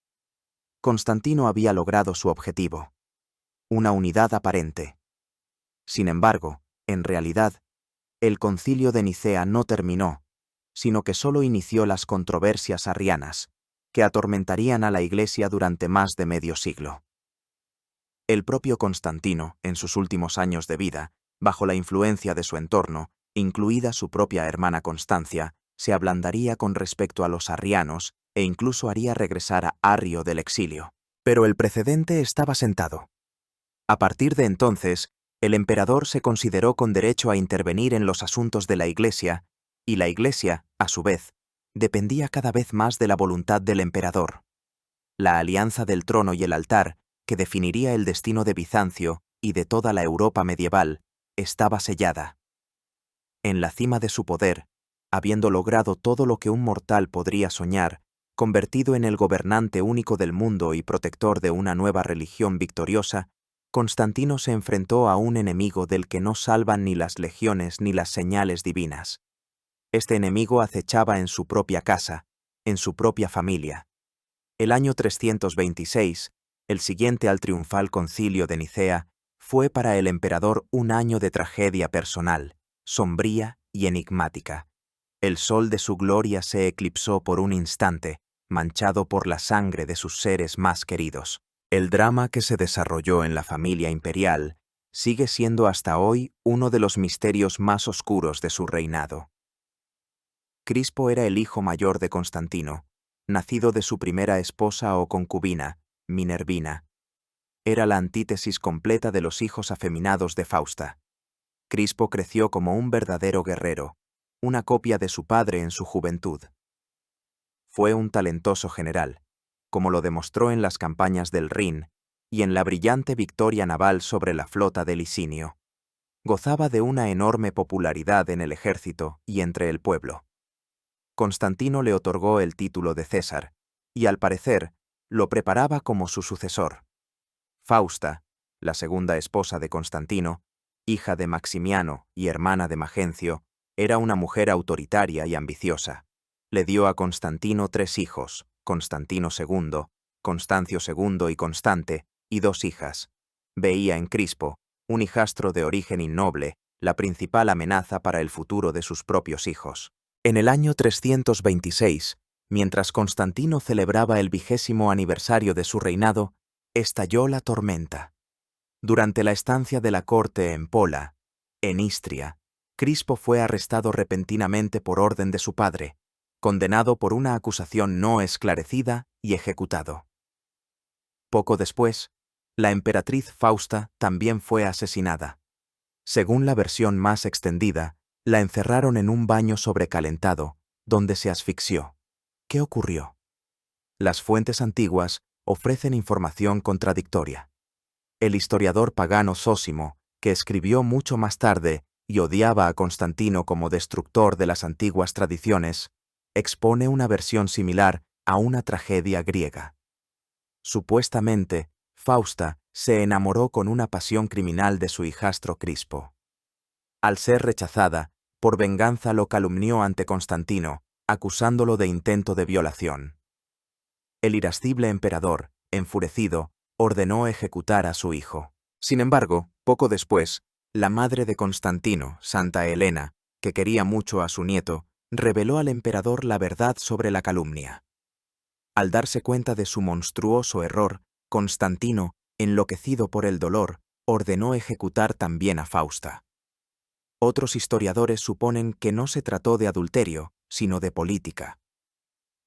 Constantino había logrado su objetivo: una unidad aparente. Sin embargo, en realidad, el concilio de Nicea no terminó, sino que solo inició las controversias arrianas, que atormentarían a la Iglesia durante más de medio siglo. El propio Constantino, en sus últimos años de vida, bajo la influencia de su entorno, incluida su propia hermana Constancia, se ablandaría con respecto a los arrianos e incluso haría regresar a Arrio del exilio. Pero el precedente estaba sentado. A partir de entonces, el emperador se consideró con derecho a intervenir en los asuntos de la Iglesia, y la Iglesia, a su vez, dependía cada vez más de la voluntad del emperador. La alianza del trono y el altar, que definiría el destino de Bizancio y de toda la Europa medieval, estaba sellada. en la cima de su poder, habiendo logrado todo lo que un mortal podría soñar, convertido en el gobernante único del mundo y protector de una nueva religión victoriosa, Constantino se enfrentó a un enemigo del que no salvan ni las legiones ni las señales divinas. Este enemigo acechaba en su propia casa, en su propia familia. El año 326, el siguiente al triunfal concilio de Nicea, fue para el emperador un año de tragedia personal, sombría y enigmática. El sol de su gloria se eclipsó por un instante, manchado por la sangre de sus seres más queridos. El drama que se desarrolló en la familia imperial sigue siendo hasta hoy uno de los misterios más oscuros de su reinado. Crispo era el hijo mayor de Constantino, nacido de su primera esposa o concubina, Minervina. Era la antítesis completa de los hijos afeminados de Fausta. Crispo creció como un verdadero guerrero, una copia de su padre en su juventud. Fue un talentoso general, como lo demostró en las campañas del Rin y en la brillante victoria naval sobre la flota de Licinio. Gozaba de una enorme popularidad en el ejército y entre el pueblo. Constantino le otorgó el título de César, y al parecer, lo preparaba como su sucesor. Fausta, la segunda esposa de Constantino, hija de Maximiano y hermana de Magencio, era una mujer autoritaria y ambiciosa. Le dio a Constantino 3 hijos, Constantino II, Constancio II y Constante, y 2 hijas. Veía en Crispo, un hijastro de origen innoble, la principal amenaza para el futuro de sus propios hijos. En el año 326, mientras Constantino celebraba el 20º aniversario de su reinado, estalló la tormenta. Durante la estancia de la corte en Pola, en Istria, Crispo fue arrestado repentinamente por orden de su padre, condenado por una acusación no esclarecida y ejecutado. Poco después, la emperatriz Fausta también fue asesinada. Según la versión más extendida, la encerraron en un baño sobrecalentado, donde se asfixió. ¿Qué ocurrió? Las fuentes antiguas ofrecen información contradictoria. El historiador pagano Zósimo, que escribió mucho más tarde y odiaba a Constantino como destructor de las antiguas tradiciones, expone una versión similar a una tragedia griega. Supuestamente, Fausta se enamoró con una pasión criminal de su hijastro Crispo. Al ser rechazada, por venganza lo calumnió ante Constantino, acusándolo de intento de violación. El irascible emperador, enfurecido, ordenó ejecutar a su hijo. Sin embargo, poco después, la madre de Constantino, Santa Helena, que quería mucho a su nieto, reveló al emperador la verdad sobre la calumnia. Al darse cuenta de su monstruoso error, Constantino, enloquecido por el dolor, ordenó ejecutar también a Fausta. Otros historiadores suponen que no se trató de adulterio, sino de política.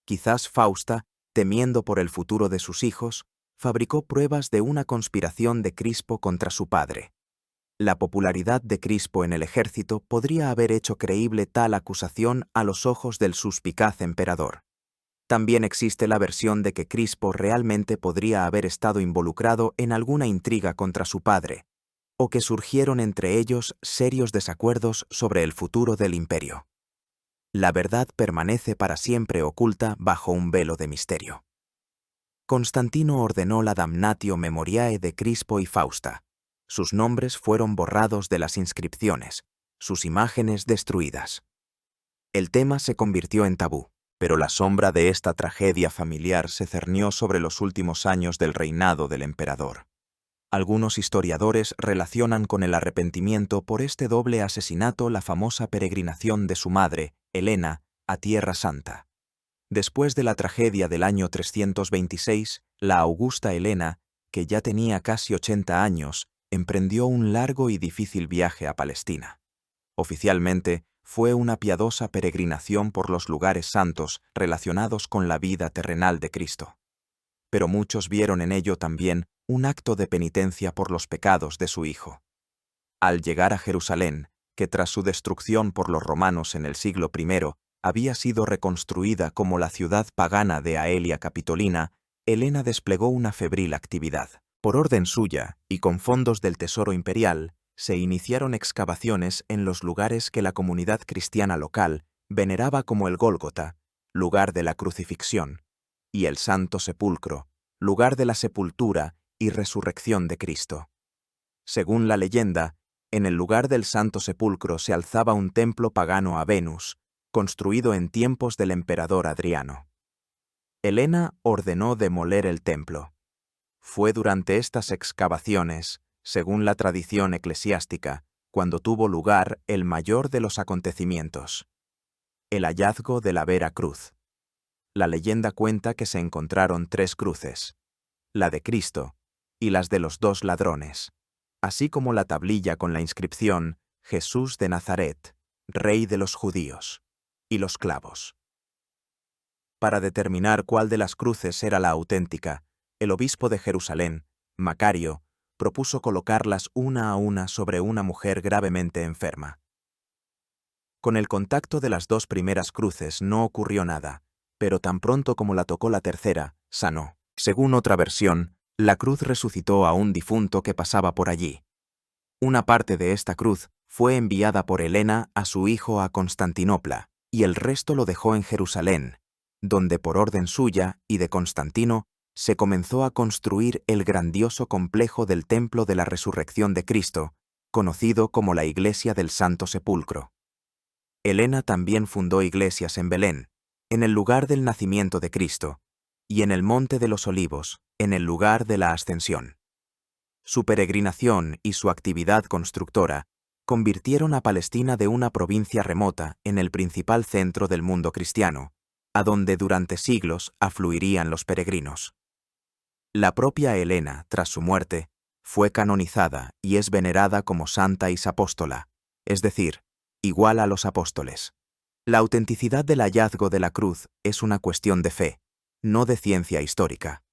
Quizás Fausta, temiendo por el futuro de sus hijos, fabricó pruebas de una conspiración de Crispo contra su padre. La popularidad de Crispo en el ejército podría haber hecho creíble tal acusación a los ojos del suspicaz emperador. También existe la versión de que Crispo realmente podría haber estado involucrado en alguna intriga contra su padre, o que surgieron entre ellos serios desacuerdos sobre el futuro del imperio. La verdad permanece para siempre oculta bajo un velo de misterio. Constantino ordenó la damnatio memoriae de Crispo y Fausta. Sus nombres fueron borrados de las inscripciones, sus imágenes destruidas. El tema se convirtió en tabú, pero la sombra de esta tragedia familiar se cernió sobre los últimos años del reinado del emperador. Algunos historiadores relacionan con el arrepentimiento por este doble asesinato la famosa peregrinación de su madre, Helena, a Tierra Santa. Después de la tragedia del año 326, la augusta Helena, que ya tenía casi 80 años, emprendió un largo y difícil viaje a Palestina. Oficialmente, fue una piadosa peregrinación por los lugares santos relacionados con la vida terrenal de Cristo. Pero muchos vieron en ello también un acto de penitencia por los pecados de su hijo. Al llegar a Jerusalén, que tras su destrucción por los romanos en el siglo I había sido reconstruida como la ciudad pagana de Aelia Capitolina, Helena desplegó una febril actividad. Por orden suya, y con fondos del tesoro imperial, se iniciaron excavaciones en los lugares que la comunidad cristiana local veneraba como el Gólgota, lugar de la crucifixión, y el Santo Sepulcro, lugar de la sepultura y resurrección de Cristo. Según la leyenda, en el lugar del Santo Sepulcro se alzaba un templo pagano a Venus, construido en tiempos del emperador Adriano. Helena ordenó demoler el templo. Fue durante estas excavaciones, según la tradición eclesiástica, cuando tuvo lugar el mayor de los acontecimientos: el hallazgo de la Vera Cruz. La leyenda cuenta que se encontraron 3 cruces, la de Cristo y las de los 2 ladrones, así como la tablilla con la inscripción Jesús de Nazaret, Rey de los Judíos, y los clavos. Para determinar cuál de las cruces era la auténtica, el obispo de Jerusalén, Macario, propuso colocarlas una a una sobre una mujer gravemente enferma. Con el contacto de las 2 primeras cruces no ocurrió nada, pero tan pronto como la tocó la tercera, sanó. Según otra versión, la cruz resucitó a un difunto que pasaba por allí. Una parte de esta cruz fue enviada por Helena a su hijo a Constantinopla, y el resto lo dejó en Jerusalén, donde por orden suya y de Constantino se comenzó a construir el grandioso complejo del Templo de la Resurrección de Cristo, conocido como la Iglesia del Santo Sepulcro. Helena también fundó iglesias en Belén, en el lugar del nacimiento de Cristo, y en el Monte de los Olivos, en el lugar de la Ascensión. Su peregrinación y su actividad constructora convirtieron a Palestina de una provincia remota en el principal centro del mundo cristiano, a donde durante siglos afluirían los peregrinos. La propia Helena, tras su muerte, fue canonizada y es venerada como santa y sapóstola, es decir, igual a los apóstoles. La autenticidad del hallazgo de la cruz es una cuestión de fe, no de ciencia histórica.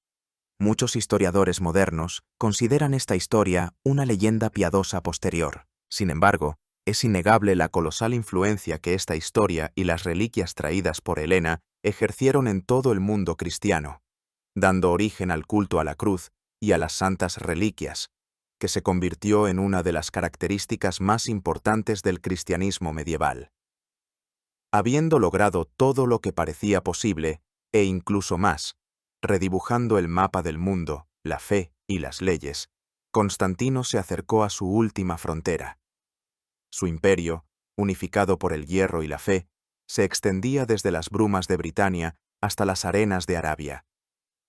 Muchos historiadores modernos consideran esta historia una leyenda piadosa posterior. Sin embargo, es innegable la colosal influencia que esta historia y las reliquias traídas por Helena ejercieron en todo el mundo cristiano, dando origen al culto a la cruz y a las santas reliquias, que se convirtió en una de las características más importantes del cristianismo medieval. Habiendo logrado todo lo que parecía posible, e incluso más, redibujando el mapa del mundo, la fe y las leyes, Constantino se acercó a su última frontera. Su imperio, unificado por el hierro y la fe, se extendía desde las brumas de Britania hasta las arenas de Arabia.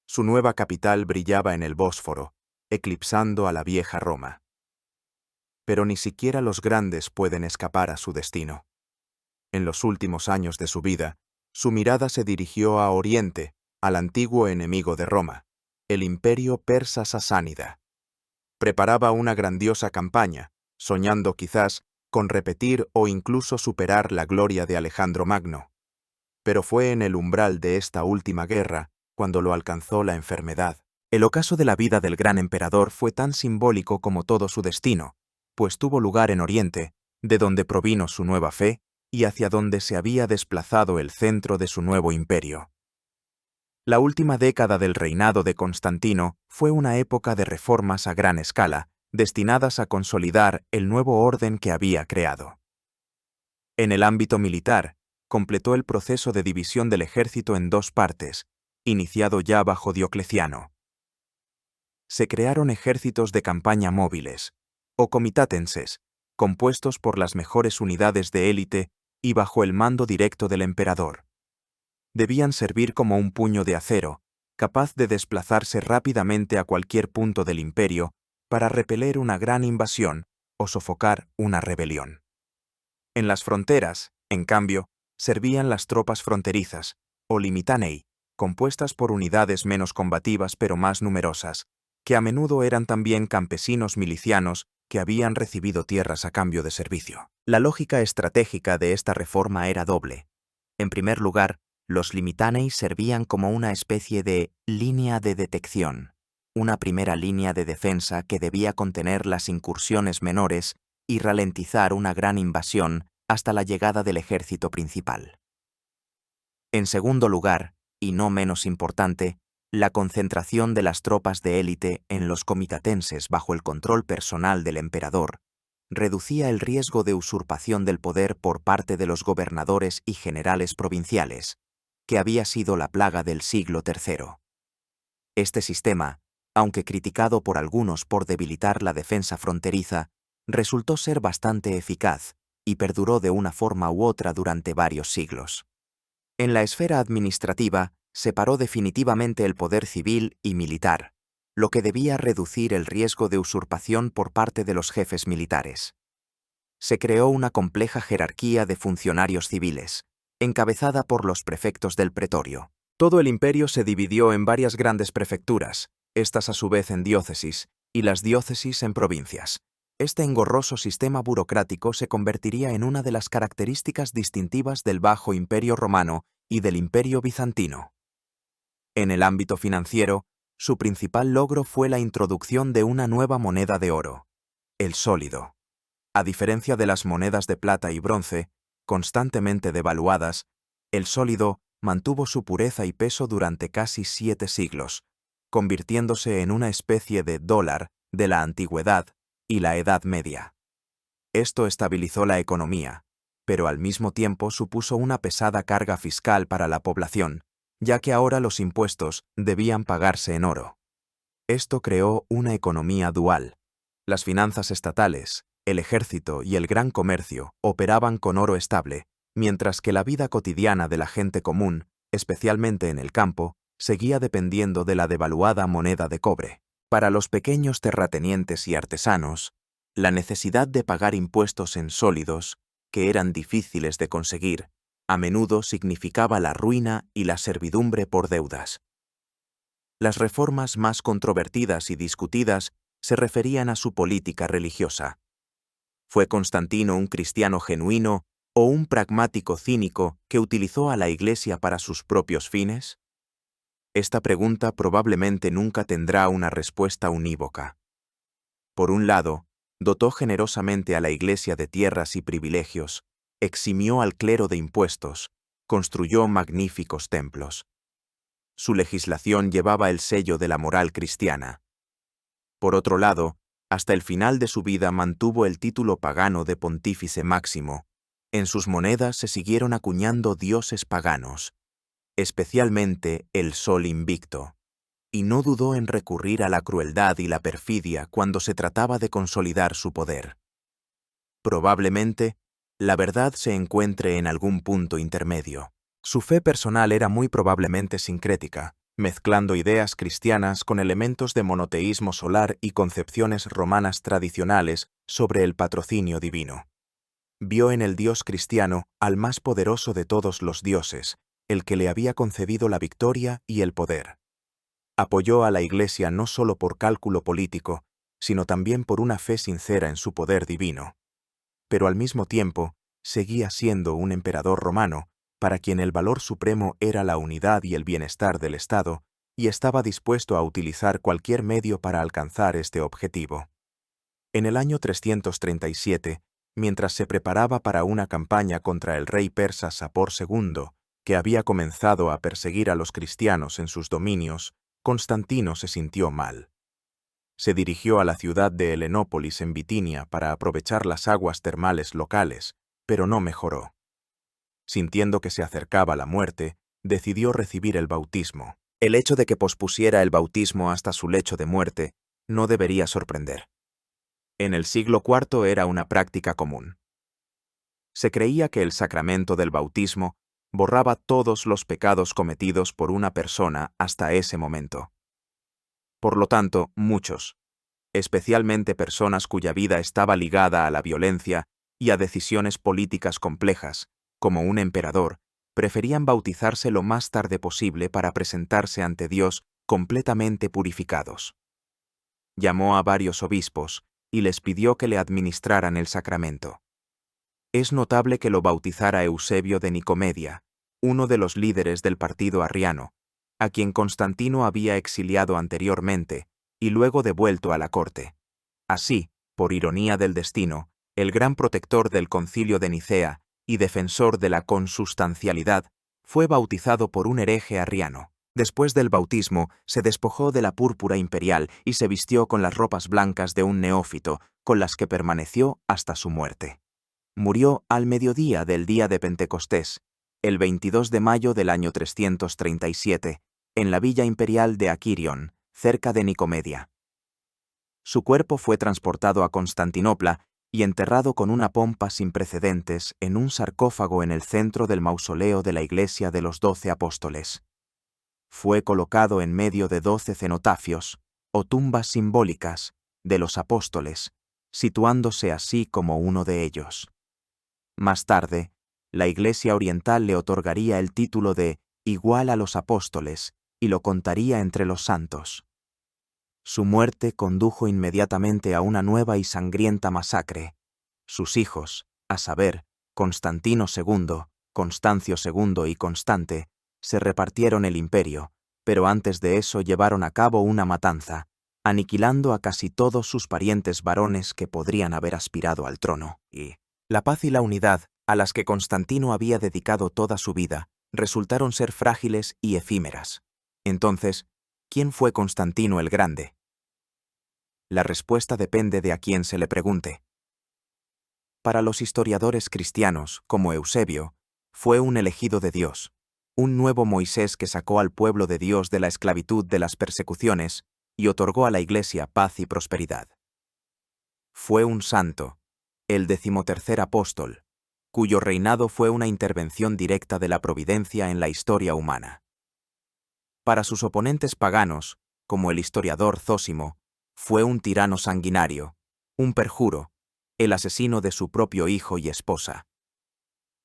Su nueva capital brillaba en el Bósforo, eclipsando a la vieja Roma. Pero ni siquiera los grandes pueden escapar a su destino. En los últimos años de su vida, su mirada se dirigió a Oriente, al antiguo enemigo de Roma, el imperio persa sasánida. Preparaba una grandiosa campaña, soñando quizás con repetir o incluso superar la gloria de Alejandro Magno. Pero fue en el umbral de esta última guerra cuando lo alcanzó la enfermedad. El ocaso de la vida del gran emperador fue tan simbólico como todo su destino, pues tuvo lugar en Oriente, de donde provino su nueva fe y hacia donde se había desplazado el centro de su nuevo imperio. La última década del reinado de Constantino fue una época de reformas a gran escala, destinadas a consolidar el nuevo orden que había creado. En el ámbito militar, completó el proceso de división del ejército en 2 partes, iniciado ya bajo Diocleciano. Se crearon ejércitos de campaña móviles, o comitatenses, compuestos por las mejores unidades de élite y bajo el mando directo del emperador. Debían servir como un puño de acero, capaz de desplazarse rápidamente a cualquier punto del imperio para repeler una gran invasión o sofocar una rebelión. En las fronteras, en cambio, servían las tropas fronterizas, o limitanei, compuestas por unidades menos combativas pero más numerosas, que a menudo eran también campesinos milicianos que habían recibido tierras a cambio de servicio. La lógica estratégica de esta reforma era doble. En primer lugar, los limitanei servían como una especie de línea de detección, una primera línea de defensa que debía contener las incursiones menores y ralentizar una gran invasión hasta la llegada del ejército principal. En segundo lugar, y no menos importante, la concentración de las tropas de élite en los comitatenses bajo el control personal del emperador reducía el riesgo de usurpación del poder por parte de los gobernadores y generales provinciales, que había sido la plaga del siglo III. Este sistema, aunque criticado por algunos por debilitar la defensa fronteriza, resultó ser bastante eficaz y perduró de una forma u otra durante varios siglos. En la esfera administrativa, separó definitivamente el poder civil y militar, lo que debía reducir el riesgo de usurpación por parte de los jefes militares. Se creó una compleja jerarquía de funcionarios civiles, encabezada por los prefectos del pretorio. Todo el imperio se dividió en varias grandes prefecturas, estas a su vez en diócesis, y las diócesis en provincias. Este engorroso sistema burocrático se convertiría en una de las características distintivas del Bajo Imperio Romano y del Imperio Bizantino. En el ámbito financiero, su principal logro fue la introducción de una nueva moneda de oro, el sólido. A diferencia de las monedas de plata y bronce, constantemente devaluadas, el sólido mantuvo su pureza y peso durante casi 7 siglos, convirtiéndose en una especie de dólar de la antigüedad y la Edad Media. Esto estabilizó la economía, pero al mismo tiempo supuso una pesada carga fiscal para la población, ya que ahora los impuestos debían pagarse en oro. Esto creó una economía dual. Las finanzas estatales, el ejército y el gran comercio operaban con oro estable, mientras que la vida cotidiana de la gente común, especialmente en el campo, seguía dependiendo de la devaluada moneda de cobre. Para los pequeños terratenientes y artesanos, la necesidad de pagar impuestos en sólidos, que eran difíciles de conseguir, a menudo significaba la ruina y la servidumbre por deudas. Las reformas más controvertidas y discutidas se referían a su política religiosa. ¿Fue Constantino un cristiano genuino o un pragmático cínico que utilizó a la Iglesia para sus propios fines? Esta pregunta probablemente nunca tendrá una respuesta unívoca. Por un lado, dotó generosamente a la Iglesia de tierras y privilegios, eximió al clero de impuestos, construyó magníficos templos. Su legislación llevaba el sello de la moral cristiana. Por otro lado, hasta el final de su vida mantuvo el título pagano de Pontífice Máximo. En sus monedas se siguieron acuñando dioses paganos, especialmente el Sol Invicto, y no dudó en recurrir a la crueldad y la perfidia cuando se trataba de consolidar su poder. Probablemente, la verdad se encuentre en algún punto intermedio. Su fe personal era muy probablemente sincrética, mezclando ideas cristianas con elementos de monoteísmo solar y concepciones romanas tradicionales sobre el patrocinio divino. Vio en el Dios cristiano al más poderoso de todos los dioses, el que le había concedido la victoria y el poder. Apoyó a la Iglesia no solo por cálculo político, sino también por una fe sincera en su poder divino. Pero al mismo tiempo, seguía siendo un emperador romano, para quien el valor supremo era la unidad y el bienestar del Estado, y estaba dispuesto a utilizar cualquier medio para alcanzar este objetivo. En el año 337, mientras se preparaba para una campaña contra el rey persa Sapor II, que había comenzado a perseguir a los cristianos en sus dominios, Constantino se sintió mal. Se dirigió a la ciudad de Helenópolis en Bitinia para aprovechar las aguas termales locales, pero no mejoró. Sintiendo que se acercaba la muerte, decidió recibir el bautismo. El hecho de que pospusiera el bautismo hasta su lecho de muerte no debería sorprender. En el siglo IV era una práctica común. Se creía que el sacramento del bautismo borraba todos los pecados cometidos por una persona hasta ese momento. Por lo tanto, muchos, especialmente personas cuya vida estaba ligada a la violencia y a decisiones políticas complejas, como un emperador, preferían bautizarse lo más tarde posible para presentarse ante Dios completamente purificados. Llamó a varios obispos y les pidió que le administraran el sacramento. Es notable que lo bautizara Eusebio de Nicomedia, uno de los líderes del partido arriano, a quien Constantino había exiliado anteriormente y luego devuelto a la corte. Así, por ironía del destino, el gran protector del Concilio de Nicea y defensor de la consustancialidad, fue bautizado por un hereje arriano. Después del bautismo, se despojó de la púrpura imperial y se vistió con las ropas blancas de un neófito, con las que permaneció hasta su muerte. Murió al mediodía del día de Pentecostés, el 22 de mayo del año 337, en la villa imperial de Aquirion, cerca de Nicomedia. Su cuerpo fue transportado a Constantinopla y enterrado con una pompa sin precedentes en un sarcófago en el centro del mausoleo de la iglesia de los 12 apóstoles. Fue colocado en medio de 12 cenotafios, o tumbas simbólicas, de los apóstoles, situándose así como uno de ellos. Más tarde, la Iglesia Oriental le otorgaría el título de igual a los apóstoles y lo contaría entre los santos. Su muerte condujo inmediatamente a una nueva y sangrienta masacre. Sus hijos, a saber, Constantino II, Constancio II y Constante, se repartieron el imperio, pero antes de eso llevaron a cabo una matanza, aniquilando a casi todos sus parientes varones que podrían haber aspirado al trono. Y la paz y la unidad, a las que Constantino había dedicado toda su vida, resultaron ser frágiles y efímeras. Entonces, ¿quién fue Constantino el Grande? La respuesta depende de a quién se le pregunte. Para los historiadores cristianos, como Eusebio, fue un elegido de Dios, un nuevo Moisés que sacó al pueblo de Dios de la esclavitud de las persecuciones y otorgó a la Iglesia paz y prosperidad. Fue un santo, el 13º apóstol, cuyo reinado fue una intervención directa de la providencia en la historia humana. Para sus oponentes paganos, como el historiador Zósimo, fue un tirano sanguinario, un perjuro, el asesino de su propio hijo y esposa.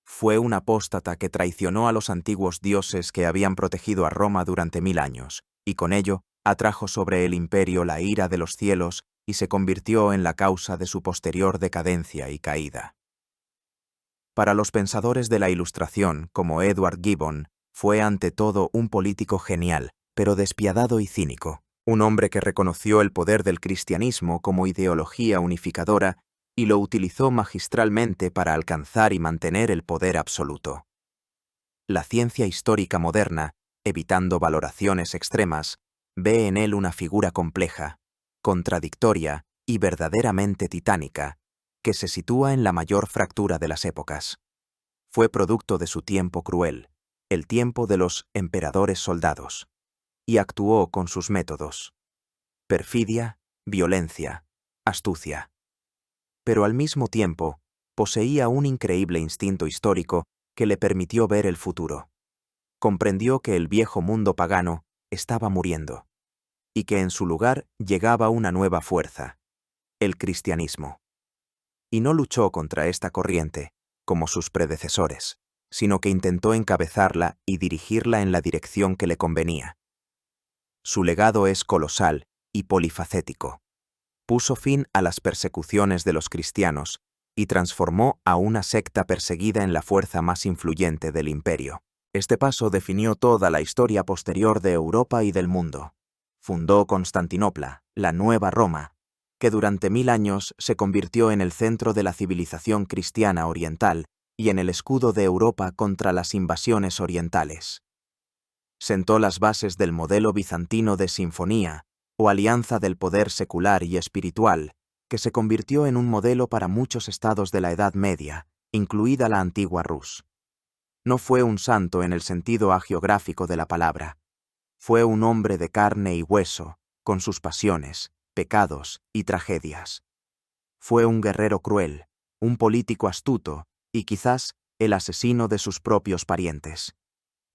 Fue un apóstata que traicionó a los antiguos dioses que habían protegido a Roma durante 1000 años, y con ello atrajo sobre el imperio la ira de los cielos y se convirtió en la causa de su posterior decadencia y caída. Para los pensadores de la Ilustración, como Edward Gibbon, fue ante todo un político genial, pero despiadado y cínico, un hombre que reconoció el poder del cristianismo como ideología unificadora y lo utilizó magistralmente para alcanzar y mantener el poder absoluto. La ciencia histórica moderna, evitando valoraciones extremas, ve en él una figura compleja, contradictoria y verdaderamente titánica, que se sitúa en la mayor fractura de las épocas. Fue producto de su tiempo cruel, el tiempo de los emperadores soldados, y actuó con sus métodos: perfidia, violencia, astucia. Pero al mismo tiempo, poseía un increíble instinto histórico que le permitió ver el futuro. Comprendió que el viejo mundo pagano estaba muriendo, y que en su lugar llegaba una nueva fuerza, el cristianismo. Y no luchó contra esta corriente, como sus predecesores, sino que intentó encabezarla y dirigirla en la dirección que le convenía. Su legado es colosal y polifacético. Puso fin a las persecuciones de los cristianos y transformó a una secta perseguida en la fuerza más influyente del imperio. Este paso definió toda la historia posterior de Europa y del mundo. Fundó Constantinopla, la Nueva Roma, que durante 1000 años se convirtió en el centro de la civilización cristiana oriental y en el escudo de Europa contra las invasiones orientales. Sentó las bases del modelo bizantino de sinfonía, o alianza del poder secular y espiritual, que se convirtió en un modelo para muchos estados de la Edad Media, incluida la antigua Rus. No fue un santo en el sentido hagiográfico de la palabra. Fue un hombre de carne y hueso, con sus pasiones, pecados y tragedias. Fue un guerrero cruel, un político astuto y quizás el asesino de sus propios parientes.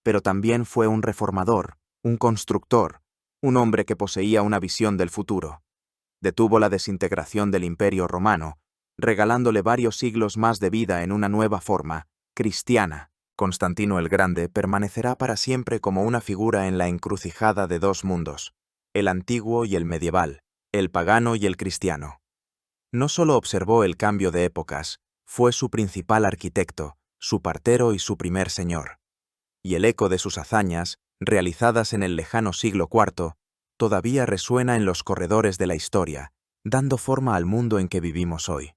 Pero también fue un reformador, un constructor, un hombre que poseía una visión del futuro. Detuvo la desintegración del Imperio Romano, regalándole varios siglos más de vida en una nueva forma, cristiana. Constantino el Grande permanecerá para siempre como una figura en la encrucijada de dos mundos, el antiguo y el medieval, el pagano y el cristiano. No solo observó el cambio de épocas, fue su principal arquitecto, su partero y su primer señor. Y el eco de sus hazañas, realizadas en el lejano siglo IV, todavía resuena en los corredores de la historia, dando forma al mundo en que vivimos hoy.